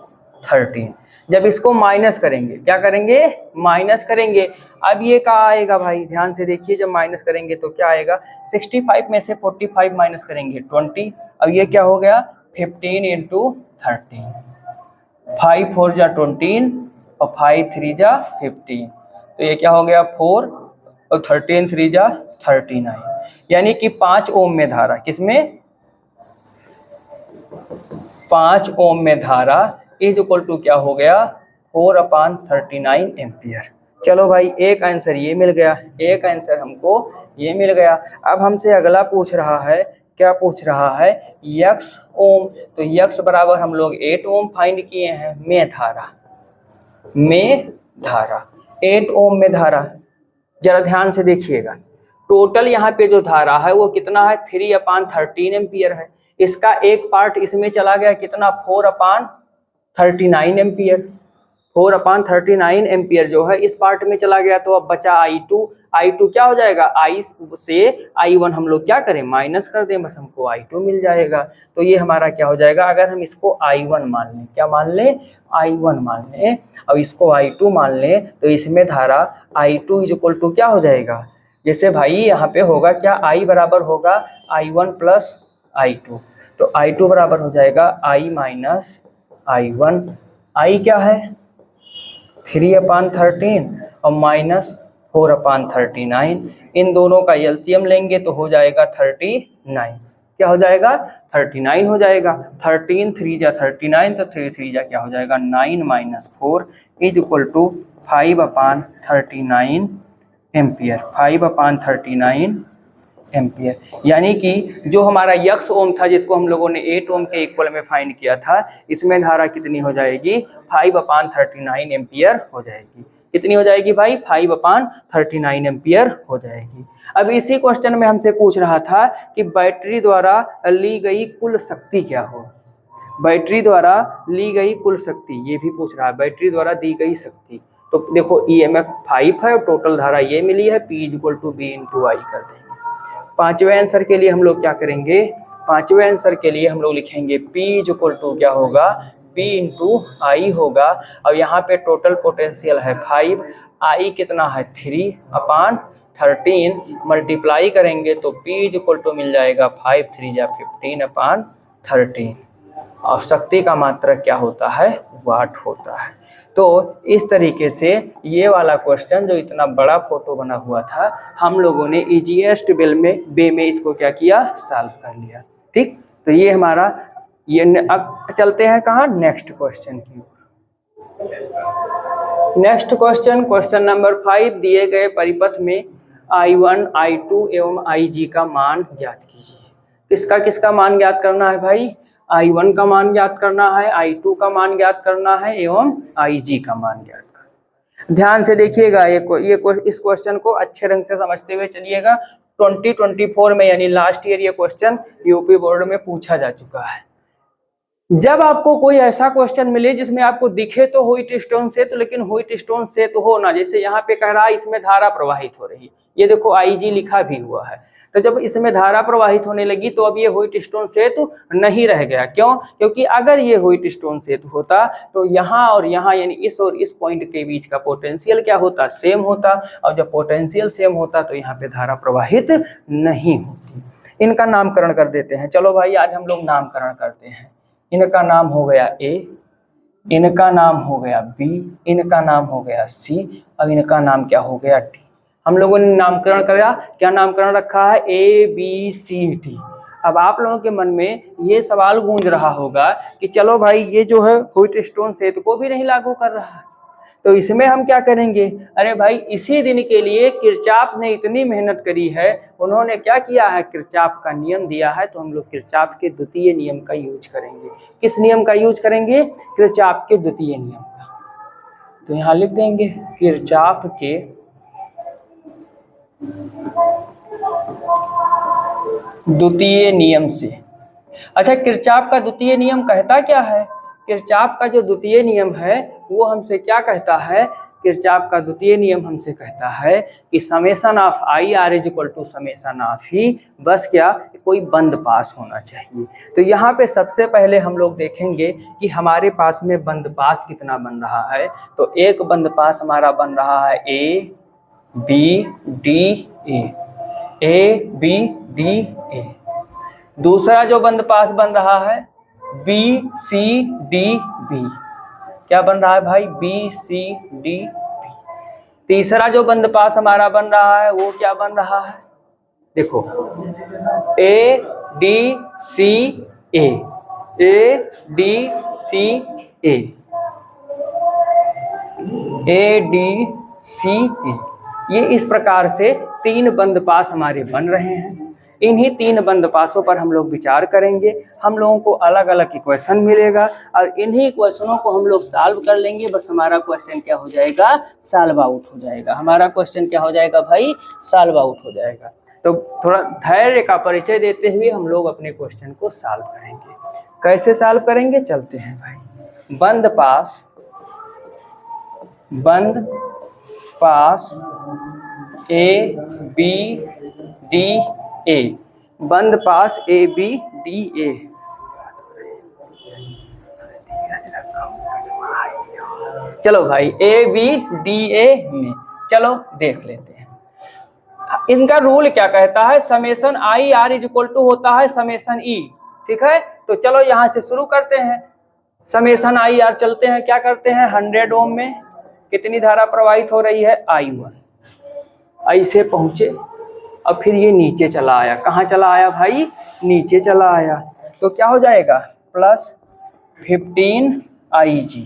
13। जब इसको माइनस करेंगे, क्या करेंगे माइनस करेंगे, अब ये क्या आएगा भाई, ध्यान से देखिए, जब माइनस करेंगे तो क्या आएगा, 65 में से 45 माइनस करेंगे 20। अब ये क्या हो गया 15 × 13, 5 × 4 = 20 और 5 × 3 = 15, तो ये क्या हो गया 4 और 13 × 3 = 39, यानी कि 5 ओम में धारा, किसमें 5 ओम में धारा इज इक्वल टू क्या हो गया 4/39 एम्पियर। चलो भाई एक आंसर ये मिल गया, एक आंसर हमको ये मिल गया। अब हमसे अगला पूछ रहा है, क्या पूछ रहा है x ओम, तो x बराबर हम लोग 8 ओम फाइंड किए हैं में धारा 8 ओम में धारा। जरा ध्यान से देखिएगा, टोटल यहाँ पे जो धारा है वो कितना है 3/13 एम्पियर है, इसका एक पार्ट इसमें चला गया कितना 4/39 एम्पियर, 4/39 एम्पियर जो है इस पार्ट में चला गया, तो अब बचा I2 क्या हो जाएगा, I से I1 हम लोग क्या करें माइनस कर दें, बस हमको I2 मिल जाएगा। तो ये हमारा क्या हो जाएगा, अगर हम इसको I1 मान लें, क्या मान लें I1 मान लें, और इसको I2 मान लें, तो इसमें धारा I2 इज इक्वल टू क्या हो जाएगा, जैसे भाई यहाँ पे होगा क्या I बराबर होगा I1 + I2, तो I2 बराबर हो जाएगा I - I1। I क्या है 3/13 और माइनस 4/39, इन दोनों का एलसीएम लेंगे तो हो जाएगा 39, क्या हो जाएगा 39 हो जाएगा, 13 × 3 = 39, तो 3 × 3 = क्या हो जाएगा 9 - 4 is equal to 5/39 ampere, 5/39 ampere. यानी कि जो हमारा x ओम था जिसको हम लोगों ने 8 ओम के इक्वल में फाइंड किया था, इसमें धारा कितनी हो जाएगी 5/39 एम्पियर हो जाएगी। कितनी हो जाएगी भाई 5/39 एम्पियर हो जाएगी। अब इसी क्वेश्चन में हमसे पूछ रहा था कि बैटरी द्वारा ली गई कुल शक्ति क्या हो, बैटरी द्वारा ली गई कुल शक्ति, ये भी पूछ रहा है बैटरी द्वारा दी गई शक्ति। तो देखो EMF 5 है और टोटल धारा ये मिली है, P = V × I कर देंगे। पांचवें आंसर के लिए हम लोग क्या करेंगे, पांचवें आंसर के लिए हम लोग लिखेंगे P = क्या होगा P × I होगा, और यहाँ पे टोटल पोटेंशियल है 5, I कितना है 3/13, मल्टीप्लाई करेंगे तो P = मिल जाएगा 5 × 3 = 15/13, और शक्ति का मात्रक क्या होता है वाट होता है। तो इस तरीके से ये वाला क्वेश्चन जो इतना बड़ा फोटो बना हुआ था, हम लोगों ने इजीएस्ट वे में इसको क्या किया सॉल्व कर लिया। ठीक, तो ये हमारा ये अब चलते हैं कहाँ नेक्स्ट क्वेश्चन की ओर। नेक्स्ट क्वेश्चन नंबर 5, दिए गए परिपथ में I1, I2 एवं IG का मान ज्ञात कीजिए। किसका किसका मान ज्ञात करना है भाई, I1 का मान ज्ञात करना है, I2 का मान ज्ञात करना है एवं IG का मान ज्ञात करना। ध्यान से देखिएगा, इस क्वेश्चन को अच्छे ढंग से समझते हुए चलिएगा। 2024 में यानी लास्ट ईयर ये क्वेश्चन यूपी बोर्ड में पूछा जा चुका है। जब आपको कोई ऐसा क्वेश्चन मिले जिसमें आपको दिखे तो व्हीट स्टोन सेतु, लेकिन व्हीट स्टोन सेतु हो ना, जैसे यहाँ पे कह रहा है इसमें धारा प्रवाहित हो रही है, ये देखो IG लिखा भी हुआ है, तो जब इसमें धारा प्रवाहित होने लगी तो अब ये व्हीटस्टोन सेतु नहीं रह गया। क्यों? क्योंकि अगर ये व्हीटस्टोन सेतु होता तो यहाँ और यहाँ यानी इस और इस पॉइंट के बीच का पोटेंशियल क्या होता? सेम होता, और जब पोटेंशियल सेम होता तो यहाँ पे धारा प्रवाहित नहीं होती। इनका नामकरण कर देते हैं। चलो भाई आज हम लोग नामकरण करते हैं। इनका नाम हो गया ए, इनका नाम हो गया बी, इनका नाम हो गया सी, अब इनका नाम क्या हो गया डी। हम लोगों ने नामकरण किया, क्या नामकरण रखा है? A B C D. अब आप लोगों के मन में ये सवाल गूंज रहा होगा कि चलो भाई ये जो है व्हीटस्टोन सेतु को भी नहीं लागू कर रहा है, तो इसमें हम क्या करेंगे? अरे भाई इसी दिन के लिए किरचॉफ ने इतनी मेहनत करी है, उन्होंने क्या किया है? किरचॉफ का नियम दिया है, तो हम लोग किरचॉफ के द्वितीय नियम का यूज करेंगे। किस नियम का यूज करेंगे? किरचॉफ के द्वितीय नियम का। तो यहाँ लिख देंगे किरचॉफ के द्वितीय नियम से। अच्छा, किरचॉफ का द्वितीय नियम कहता क्या है? किरचॉफ का जो द्वितीय नियम है वो हमसे क्या कहता है? किरचॉफ का द्वितीय नियम हमसे कहता है कि summation of I R is equal to summation of ही, बस क्या कोई बंद पास होना चाहिए। तो यहाँ पे सबसे पहले हम लोग देखेंगे कि हमारे पास में बंद पास कितना बन रहा है। तो एक बंद पास हमारा बन रहा है A B D A B D A. दूसरा जो बंद पास बन रहा है बी सी डी बी, क्या बन रहा है भाई? B C D B. तीसरा जो बंद पास हमारा बन रहा है वो क्या बन रहा है? देखो A D C A, A D C A, A D C A. ये इस प्रकार से तीन बंद पास हमारे बन रहे हैं। इन्हीं तीन बंद पासों पर हम लोग विचार करेंगे। हम लोगों को अलग अलग इक्वेशन मिलेगा और इन्हीं इक्वेशनों को हम लोग सॉल्व कर लेंगे। बस हमारा क्वेश्चन क्या हो जाएगा? सॉल्व आउट हो जाएगा। हमारा क्वेश्चन क्या हो जाएगा भाई? सॉल्व आउट हो जाएगा। तो थोड़ा धैर्य का परिचय देते हुए हम लोग अपने क्वेश्चन को सॉल्व करेंगे। कैसे सॉल्व करेंगे? चलते हैं भाई। बंद पास ए बी डी ए, बंद पास ए बी डी ए। चलो भाई ए बी डी ए में चलो देख लेते हैं। इनका रूल क्या कहता है? Summation I R is equal to होता है समेशन ई। ठीक है, तो चलो यहां से शुरू करते हैं। समेशन आई आर चलते हैं, क्या करते हैं? 100 ओम में कितनी धारा प्रवाहित हो रही है? I1। ऐसे पहुंचे और फिर ये नीचे चला आया। कहाँ चला आया भाई? नीचे चला आया। तो क्या हो जाएगा? प्लस 15 IG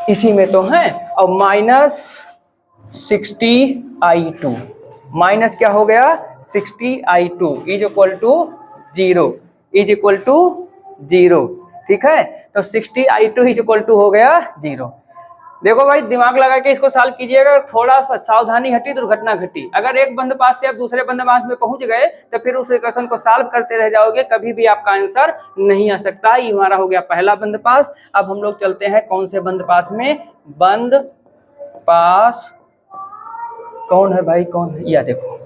इसी में तो है, और माइनस 60 I2। माइनस क्या हो गया? 60 I2 is equal to 0, is equal to 0। ठीक है, तो 60 I2 इज इक्वल टू हो गया 0। देखो भाई दिमाग लगा के इसको सॉल्व कीजिएगा। थोड़ा सा सावधानी हटी दुर्घटना घटी। अगर एक बंद पास से आप दूसरे बंद पास में पहुंच गए तो फिर उस इक्वेशन को सॉल्व करते रह जाओगे, कभी भी आपका आंसर नहीं आ सकता। ये हमारा हो गया पहला बंद पास। अब हम लोग चलते हैं कौन से बंद पास में? बंद पास कौन है भाई? कौन है? या देखो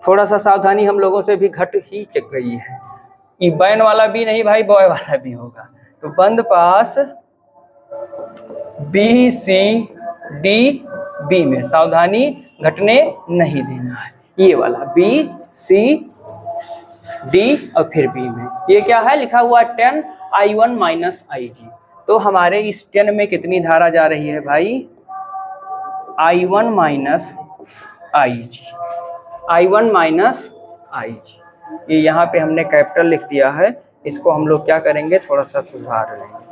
थोड़ा सा सावधानी हम लोगों से भी घट ही चक गई है। ये बैन वाला भी नहीं भाई, बॉय वाला भी होगा। तो बंद पास बी सी डी बी में सावधानी घटने नहीं देना है। ये वाला बी सी डी और फिर बी में ये क्या है? लिखा हुआ 10 I1 माइनस IG। तो हमारे इस 10 में कितनी धारा जा रही है भाई? I1 minus IG, I1 minus IG। ये यहाँ पे हमने कैपिटल लिख दिया है। इसको हम लोग क्या करेंगे? थोड़ा सा सुधार लेंगे।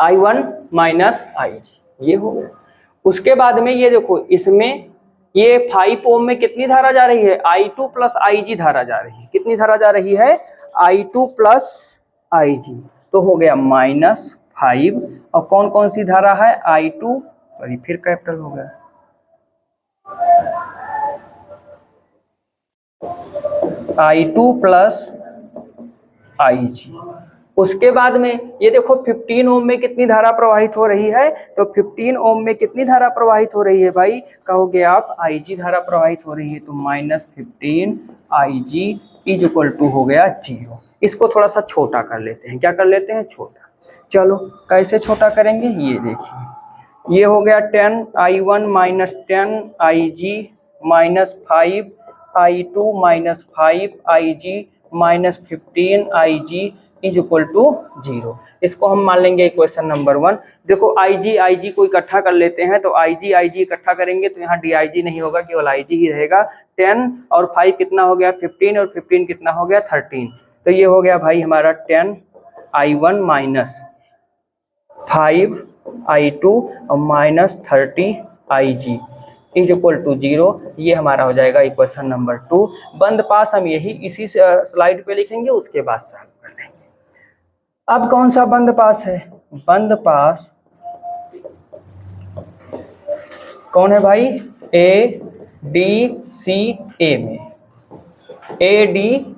I1 माइनस IG ये हो गया। उसके बाद में ये देखो, इसमें ये 5 ओम में कितनी धारा जा रही है? I2 प्लस IG धारा जा रही है। कितनी धारा जा रही है? I2 plus IG। तो हो गया -5। और कौन कौन सी धारा है? I2 सॉरी फिर कैपिटल हो गया, I2 प्लस IG। उसके बाद में ये देखो 15 ओम में कितनी धारा प्रवाहित हो रही है, तो 15 ओम में कितनी धारा प्रवाहित हो रही है भाई, कहोगे आप IG धारा प्रवाहित हो रही है, तो -15 IG इज इक्वल टू हो गया 0। इसको थोड़ा सा छोटा कर लेते हैं, क्या कर लेते हैं, छोटा। चलो कैसे छोटा करेंगे, ये देखिए, ये हो गया 10I1 minus 10IG minus 5I2 minus 5IG minus 15IG is equal to 0। इसको हम मान लेंगे इक्वेशन नंबर 1। देखो IG को इकट्ठा कर लेते हैं, तो IG इकट्ठा करेंगे तो यहाँ DIG नहीं होगा, केवल IG ही रहेगा। 10 और 5 कितना हो गया 15, और 15 कितना हो गया 13। तो ये हो गया भाई हमारा 10I1 माइनस 5I2 और minus 30IG is equal to 0। ये हमारा हो जाएगा इक्वेशन नंबर 2। बंद पास हम यही इसी स्लाइड पे लिखेंगे, उसके बाद सॉल्व कर लेंगे। अब कौन सा बंद पास है, बंद पास कौन है भाई, ADCA में, ADCA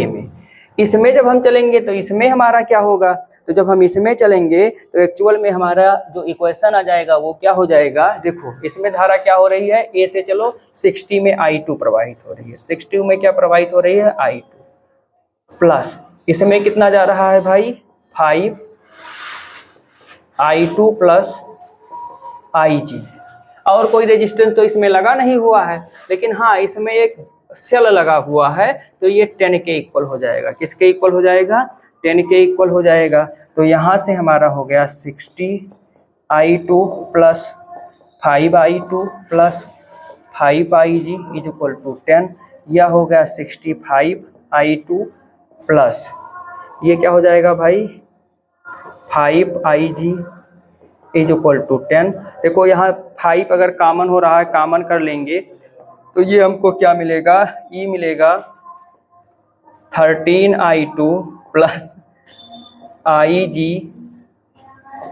में। इसमें जब हम चलेंगे तो इसमें हमारा क्या होगा, तो जब हम इसमें चलेंगे तो एक्चुअल में हमारा जो इक्वेशन आ जाएगा वो क्या हो जाएगा, देखो इसमें धारा क्या हो रही है, A से चलो 60 में I2 प्रवाहित हो रही है, 60 में क्या प्रवाहित हो रही है I2, प्लस इसमें कितना जा रहा है भाई 5I2 प्लस IG, और कोई रेजिस्टेंस तो इसमें लगा नहीं हुआ है, लेकिन हाँ इसमें एक सेल लगा हुआ है, तो ये 10 के इक्वल हो जाएगा, किसके इक्वल हो जाएगा, 10 के इक्वल हो जाएगा। तो यहाँ से हमारा हो गया 60I2 plus 5I2 plus 5IG is equal to 10। यह हो गया 65I2 प्लस ये क्या हो जाएगा भाई 5IG इज इक्वल टू 10। देखो यहाँ 5 अगर कॉमन हो रहा है, कॉमन कर लेंगे तो ये हमको क्या मिलेगा, ई मिलेगा 13I2 plus IG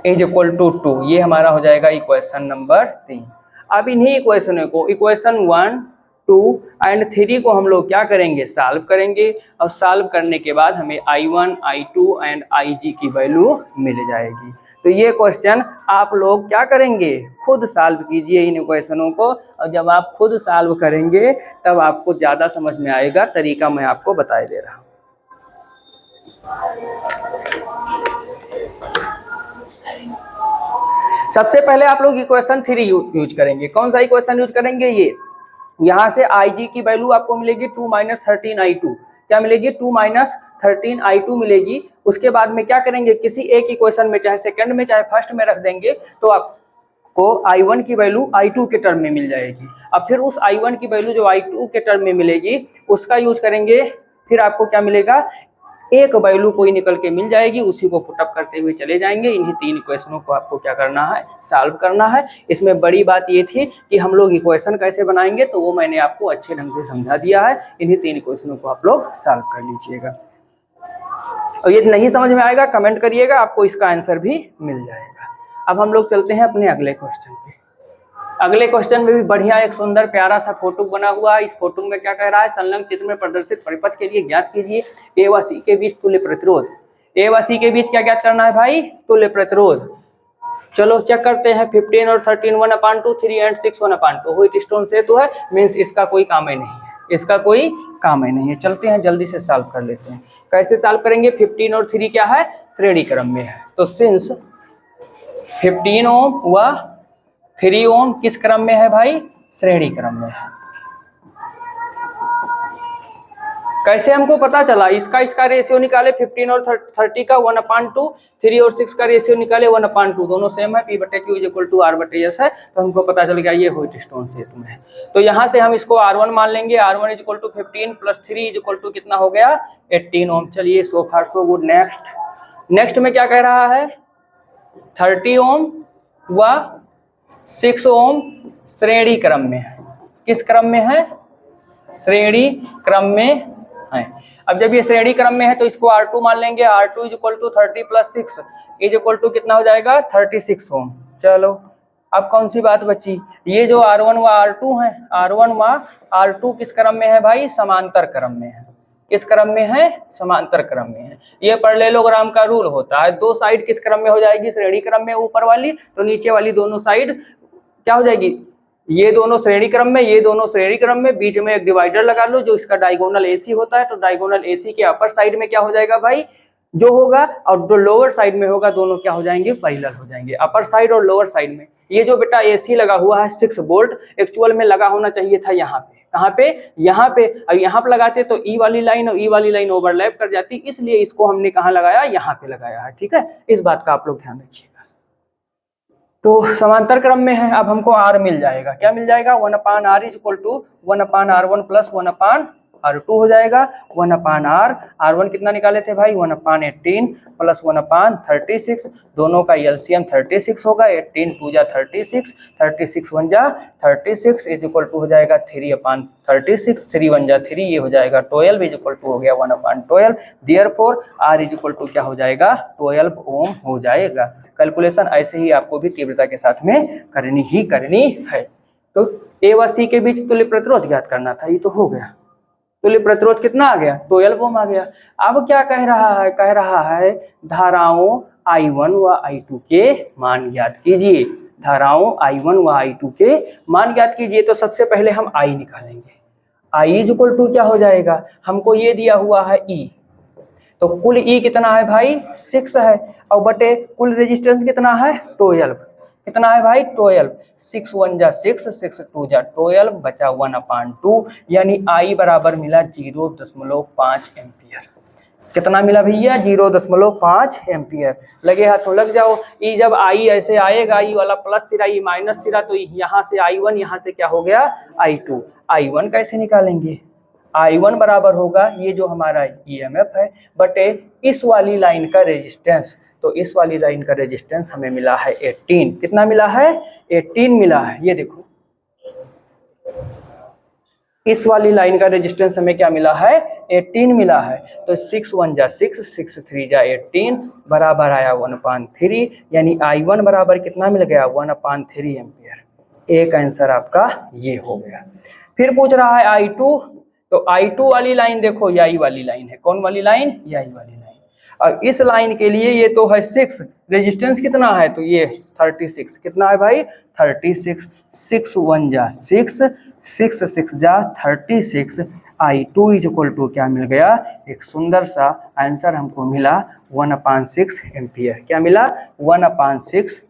is equal to 2। ये हमारा हो जाएगा इक्वेशन नंबर 3। अब इन्हीं इक्वेशनों को, इक्वेशन 1, 2 एंड 3 को हम लोग क्या करेंगे, सॉल्व करेंगे, और सॉल्व करने के बाद हमें I1, I2 एंड IG की वैल्यू मिल जाएगी। तो ये क्वेश्चन आप लोग क्या करेंगे, खुद सॉल्व कीजिए इन इक्वेशनों को, और जब आप खुद सॉल्व करेंगे तब आपको ज़्यादा समझ में आएगा। तरीका मैं आपको बता दे रहा हूँ। सबसे पहले आप लोग इक्वेशन 3 यूज करेंगे। कौन सा इक्वेशन यूज करेंगे, ये यहाँ से IG की वैल्यू आपको मिलेगी 2 माइनस 13I2, क्या मिलेगी 2 माइनस 13I2 मिलेगी। उसके बाद में क्या करेंगे, किसी एक इक्वेशन में चाहे सेकंड में चाहे फर्स्ट में रख देंगे, तो आपको I1 की वैल्यू I2 के टर्म में मिल जाएगी। अब फिर उस I1 की वैल्यू जो I2 के टर्म में मिलेगी उसका यूज करेंगे, फिर आपको क्या मिलेगा, एक वैल्यू कोई निकल के मिल जाएगी, उसी को पुटअप करते हुए चले जाएंगे। इन्हीं 3 इक्वेशनों को आपको क्या करना है, सॉल्व करना है। इसमें बड़ी बात ये थी कि हम लोग इक्वेशन कैसे बनाएंगे, तो वो मैंने आपको अच्छे ढंग से समझा दिया है। इन्हीं 3 इक्वेशनों को आप लोग सॉल्व कर लीजिएगा, और ये नहीं समझ में आएगा कमेंट करिएगा, आपको इसका आंसर भी मिल जाएगा। अब हम लोग चलते हैं अपने अगले क्वेश्चन पे। अगले क्वेश्चन में भी बढ़िया एक सुंदर प्यारा सा फोटो बना हुआ है। इस फोटो में क्या कह रहा है, संलग्न चित्र में प्रदर्शित परिपथ के लिए ज्ञात कीजिए A व C के बीच तुल्य प्रतिरोध। A व C के बीच क्या ज्ञात करना है भाई, तुल्य प्रतिरोध। चलो चेक करते हैं, 15 और 13 1/2, 3 एंड 6 1/2। व्हीटस्टोन सेतु है, मीन्स इसका कोई काम ही नहीं है, इसका कोई काम ही नहीं है। चलते हैं जल्दी से सॉल्व कर लेते हैं। कैसे सॉल्व करेंगे, 15 और 3 क्या है, श्रेणी क्रम में है, तो सिंस 15 ओम व 3 ओम किस क्रम में है भाई, श्रेणी क्रम में है। कैसे हमको पता चला, इसका रेशियो निकाले 15 और 30 का 1/2, 3 और 6 का रेशियो निकाले 1/2, दोनों सेम है, P/Q = R/S है, तो हमको पता चल गया ये व्हीटस्टोन सेतु में है। तो यहाँ से हम इसको R1 मान लेंगे, R1 = 15 प्लस 3 = कितना हो गया 18 ओम। चलिए सो फार सो गुड। नेक्स्ट में क्या कह रहा है, 30 ओम व 6 ओम श्रेणी क्रम में है। किस क्रम में है, श्रेणी क्रम में है। अब जब ये श्रेणी क्रम में है तो इसको R2 मान लेंगे, R2 = 30 प्लस 6 = कितना हो जाएगा 36 ओम। चलो अब कौन सी बात बची, ये जो R1 व R2 है, R1 व R2 किस क्रम में है भाई, समांतर क्रम में है। किस क्रम में है, समांतर क्रम में है। ये पैरेललोग्राम का रूल होता है, दो साइड किस क्रम में हो जाएगी, श्रेणी क्रम में ऊपर वाली, तो नीचे वाली दोनों साइड क्या हो जाएगी, ये दोनों श्रेणी क्रम में, ये दोनों श्रेणी क्रम में, बीच में एक डिवाइडर लगा लो जो इसका डायगोनल AC होता है, तो डायगोनल AC के अपर साइड में क्या हो जाएगा भाई, जो होगा, और जो लोअर साइड में होगा, दोनों क्या हो जाएंगे, पैरेलल हो जाएंगे, अपर साइड और लोअर साइड में। ये जो बेटा AC लगा हुआ है 6 वोल्ट, एक्चुअल में लगा होना चाहिए था यहाँ पे, कहाँ पे, यहाँ पे, और यहाँ पे लगाते तो E वाली लाइन और E वाली लाइन ओवरलैप कर जाती, इसलिए इसको हमने कहाँ लगाया, यहाँ पे लगाया है। ठीक है, इस बात का आप लोग ध्यान रखिएगा। तो समांतर क्रम में है, अब हमको R मिल जाएगा, क्या मिल जाएगा, 1/R is equal to 1/R1 plus 1/R2 हो जाएगा। 1/R, R1 कितना निकाले थे भाई, 1/18 प्लस 1/36, दोनों का LCM 36 होगा, 18 2 जा 36, 36 1 जा 36 इज इक्वल टू हो जाएगा 3/36, 3 1 जा 3, ये हो जाएगा 12 इज इक्वल टू हो गया 1/12। Therefore R is equal to क्या हो जाएगा, 12 ओम हो जाएगा। कैलकुलेशन ऐसे ही आपको भी तीव्रता के साथ में करनी ही करनी है। तो A व C के बीच तुल्य प्रतिरोध ज्ञात करना था, ये तो हो गया। तुल्य प्रतिरोध कितना आ गया, 12 ओम आ गया। अब क्या कह रहा है, कह रहा है धाराओं I1 व I2 के मान ज्ञात कीजिए, धाराओं I1 व I2 के मान ज्ञात कीजिए। तो सबसे पहले हम I निकालेंगे, I इज इक्वल टू क्या हो जाएगा, हमको ये दिया हुआ है E, तो कुल E कितना है भाई, 6 है, और बटे कुल रेजिस्टेंस कितना है, 12, कितना है भाई, 12, 6 1 जा 6, 6 2 जा 12, बचा 1/2, यानी I बराबर मिला 0.5 एम्पियर। कितना मिला भैया, 0.5 एम्पियर। लगे हाथों लग जाओ। E जब I ऐसे आएगा, I वाला प्लस सिरा, I माइनस सिरा, तो यहाँ से I1, यहाँ से क्या हो गया, I2। I1 कैसे निकालेंगे, I1 बराबर होगा ये जो हमारा EMF है बटे इस वाली लाइन का रेजिस्टेंस। तो इस वाली लाइन का रेजिस्टेंस हमें मिला है 18, कितना मिला है, 18 मिला है। ये देखो इस वाली लाइन का रेजिस्टेंस हमें क्या मिला है, 18 मिला है। तो 6 1 जा 6, 6 3 जा 18 बराबर आया 1/3, यानी I1 बराबर कितना मिल गया, 1/3 एम्पियर। एक आंसर आपका ये हो गया। फिर पूछ रहा है I2, तो I2 वाली लाइन देखो, यही वाली लाइन है, कौन वाली लाइन, यही वाली लाइन। और इस लाइन के लिए ये तो है 6, रेजिस्टेंस कितना है, तो ये 36, कितना है भाई, 36, 6 1 जा 6, 6 6 जा 36, I2 इज इक्वल टू क्या मिल गया, एक सुंदर सा आंसर हमको मिला 1/6 एम्पियर। क्या मिला, 1/6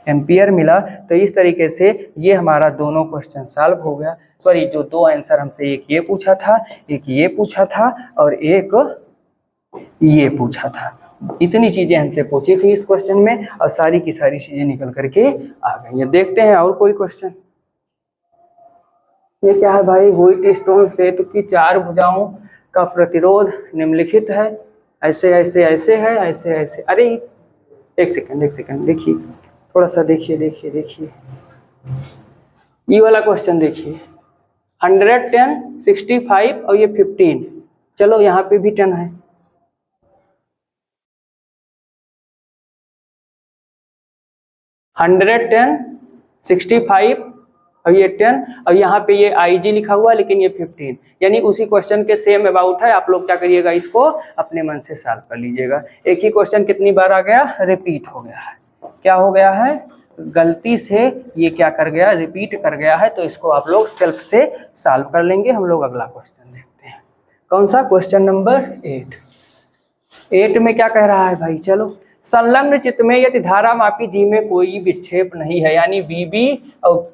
एम्पियर मिला। तो इस तरीके से ये हमारा दोनों क्वेश्चन सॉल्व हो गया। सॉरी, जो दो आंसर हमसे, एक ये पूछा था, एक ये पूछा था, और एक ये पूछा था। इतनी चीजें हमसे पूछी थी इस क्वेश्चन में, और सारी की सारी चीजें निकल करके आ गई हैं। देखते हैं और कोई क्वेश्चन। ये क्या है भाई, व्हीट स्टोन सेतु की 4 भुजाओं का प्रतिरोध निम्नलिखित है, ऐसे ऐसे ऐसे है, ऐसे ऐसे। अरे एक सेकंड देखिए, थोड़ा सा देखिए ये वाला क्वेश्चन देखिए, 100 10 65 और ये 15। चलो यहाँ पे भी 10 है, हंड्रेड 10 65 और ये 10, और यहाँ पे ये IG लिखा हुआ है, लेकिन ये 15, यानी उसी क्वेश्चन के सेम अबाउट है। आप लोग क्या करिएगा, इसको अपने मन से सॉल्व कर लीजिएगा। एक ही क्वेश्चन कितनी बार आ गया, रिपीट हो गया है। क्या हो गया है, गलती से ये क्या कर गया, रिपीट कर गया है। तो इसको आप लोग सेल्फ से सॉल्व कर लेंगे। हम लोग अगला क्वेश्चन देखते हैं, कौन सा, क्वेश्चन नंबर 8 में क्या कह रहा है भाई, चलो। संलग्न चित्र में यदि धारामापी जी में कोई विक्षेप नहीं है, यानी BB और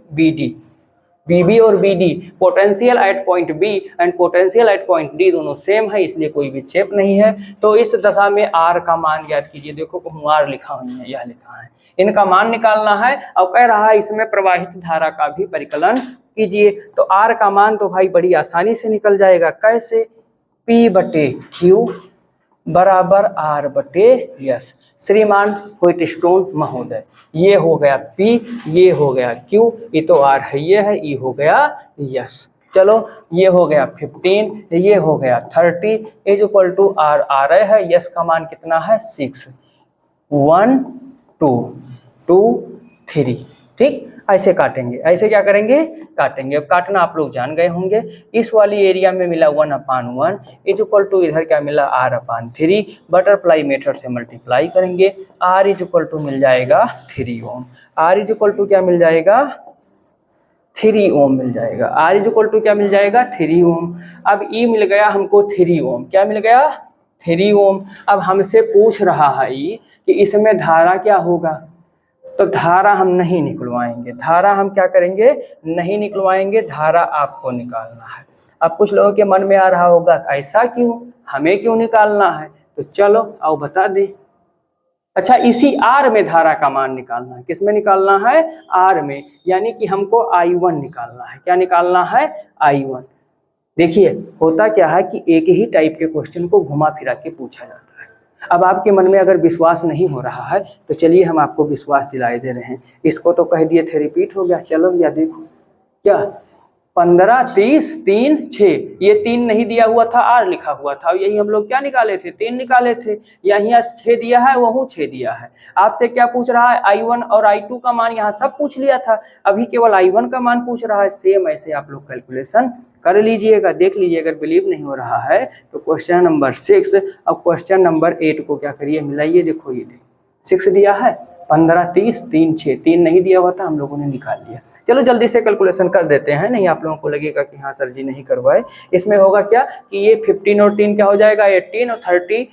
BD potential at point B and potential at point D दोनों सेम है, इसलिए कोई विक्षेप नहीं है। तो इस दशा में R का मान ज्ञात कीजिए। देखो R लिखा हुआ है, यह लिखा है, इनका मान निकालना है। और कह रहा है इसमें प्रवाहित धारा का भी परिकलन कीजिए। तो R का मान तो भाई बड़ी आसानी से निकल जाएगा। कैसे, P/Q बराबर R/S। श्रीमान व्हीटस्टोन महोदय, ये हो गया P, ये हो गया Q, ये तो R है, ये है, E हो गया S। चलो ये हो गया 15, ये हो गया 30 इज इक्वल टू R आ रहा है। S का मान कितना है, 6 1 2 2 3। ठीक, ऐसे काटेंगे, ऐसे क्या करेंगे, काटेंगे। अब काटना आप लोग जान गए होंगे। इस वाली एरिया में मिला 1/1 इज इक्वल टू इधर क्या मिला R/3, बटरफ्लाई मेथड से मल्टीप्लाई करेंगे, R इज इक्वल टू मिल जाएगा 3 ओम। R इज इक्वल टू क्या मिल जाएगा, 3 ओम मिल जाएगा। R इज इक्वल टू क्या मिल जाएगा, 3 ओम। अब E मिल गया हमको 3 ओम, क्या मिल गया, 3 ओम। अब हमसे पूछ रहा है कि इसमें धारा क्या होगा, तो धारा हम नहीं निकलवाएंगे, धारा हम क्या करेंगे, नहीं निकलवाएंगे, धारा आपको निकालना है। अब कुछ लोगों के मन में आ रहा होगा ऐसा क्यों, हमें क्यों निकालना है, तो चलो आओ बता दे। अच्छा, इसी R में धारा का मान निकालना है, किस में निकालना है, R में, यानी कि हमको I1 निकालना है। क्या निकालना है, I1। देखिए होता क्या है कि एक ही टाइप के क्वेश्चन को घुमा फिरा के पूछा जाता है। अब आपके मन में अगर विश्वास नहीं हो रहा है तो चलिए हम आपको विश्वास दिलाए दे रहे हैं। इसको तो कह दिए थे रिपीट हो गया, चलो या देखो क्या 15, 30, 3, 6, ये 3 नहीं दिया हुआ था, R लिखा हुआ था, यही हम लोग क्या निकाले थे, 3 निकाले थे। यहाँ 6 दिया है, वहीं 6 दिया है। आपसे क्या पूछ रहा है, I1 और I2 का मान यहाँ सब पूछ लिया था, अभी केवल I1 का मान पूछ रहा है। सेम ऐसे आप लोग कैलकुलेशन कर लीजिएगा, देख लीजिए। अगर बिलीव नहीं हो रहा है तो क्वेश्चन नंबर 6 अब क्वेश्चन नंबर 8 को क्या करिए, मिलाइए। देखो ये 6 दिया है, 15, 30, 3, 6, 3 नहीं दिया हुआ था, हम लोगों ने निकाल लिया। चलो जल्दी से कैलकुलेशन कर देते हैं, नहीं आप लोगों को लगेगा कि हाँ सर जी नहीं करवाए। इसमें होगा क्या कि ये 15 और 3 क्या हो जाएगा, 18 और 30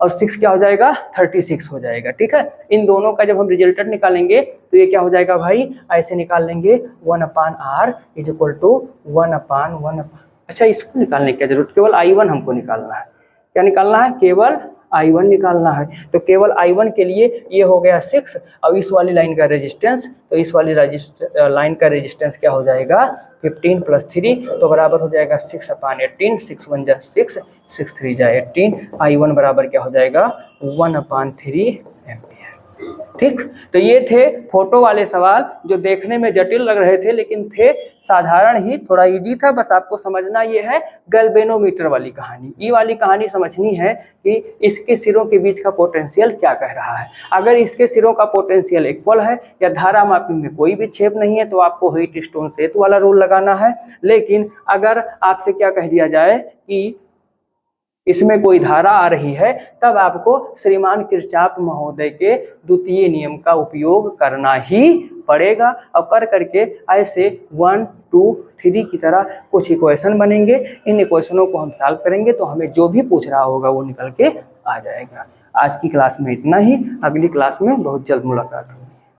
और 6 क्या हो जाएगा, 36 हो जाएगा। ठीक है, इन दोनों का जब हम रिजल्टेंट निकालेंगे तो ये क्या हो जाएगा भाई, ऐसे निकाल लेंगे 1/R इज इक्वल टू 1/1। अच्छा, इसको निकालने की जरूरत, केवल I1 हमको निकालना है। क्या निकालना है, केवल I1 निकालना है। तो केवल I1 के लिए ये हो गया 6, और इस वाली लाइन का रेजिस्टेंस, तो इस वाली लाइन का रेजिस्टेंस क्या हो जाएगा, 15 + 3, तो बराबर हो जाएगा 6/18, 6 1 जा 6, 6 3 जा 18। I1 बराबर क्या हो जाएगा, 1/3 एम्पियर। ठीक, तो ये थे फोटो वाले सवाल जो देखने में जटिल लग रहे थे लेकिन थे साधारण ही, थोड़ा इजी था। बस आपको समझना ये है गैल्वेनोमीटर वाली कहानी, ये वाली कहानी समझनी है कि इसके सिरों के बीच का पोटेंशियल क्या कह रहा है। अगर इसके सिरों का पोटेंशियल इक्वल है या धारा मापी में कोई भी छेद नहीं है तो आपको व्हीटस्टोन सेतु वाला रूल लगाना है। लेकिन अगर आपसे क्या कह दिया जाए कि इसमें कोई धारा आ रही है, तब आपको श्रीमान किरचॉफ महोदय के द्वितीय नियम का उपयोग करना ही पड़ेगा। और कर करके ऐसे 1, 2, 3 की तरह कुछ इक्वेशन बनेंगे। इन इक्वेशनों को हम सॉल्व करेंगे तो हमें जो भी पूछ रहा होगा वो निकल के आ जाएगा। आज की क्लास में इतना ही, अगली क्लास में बहुत जल्द मुलाकात होगी।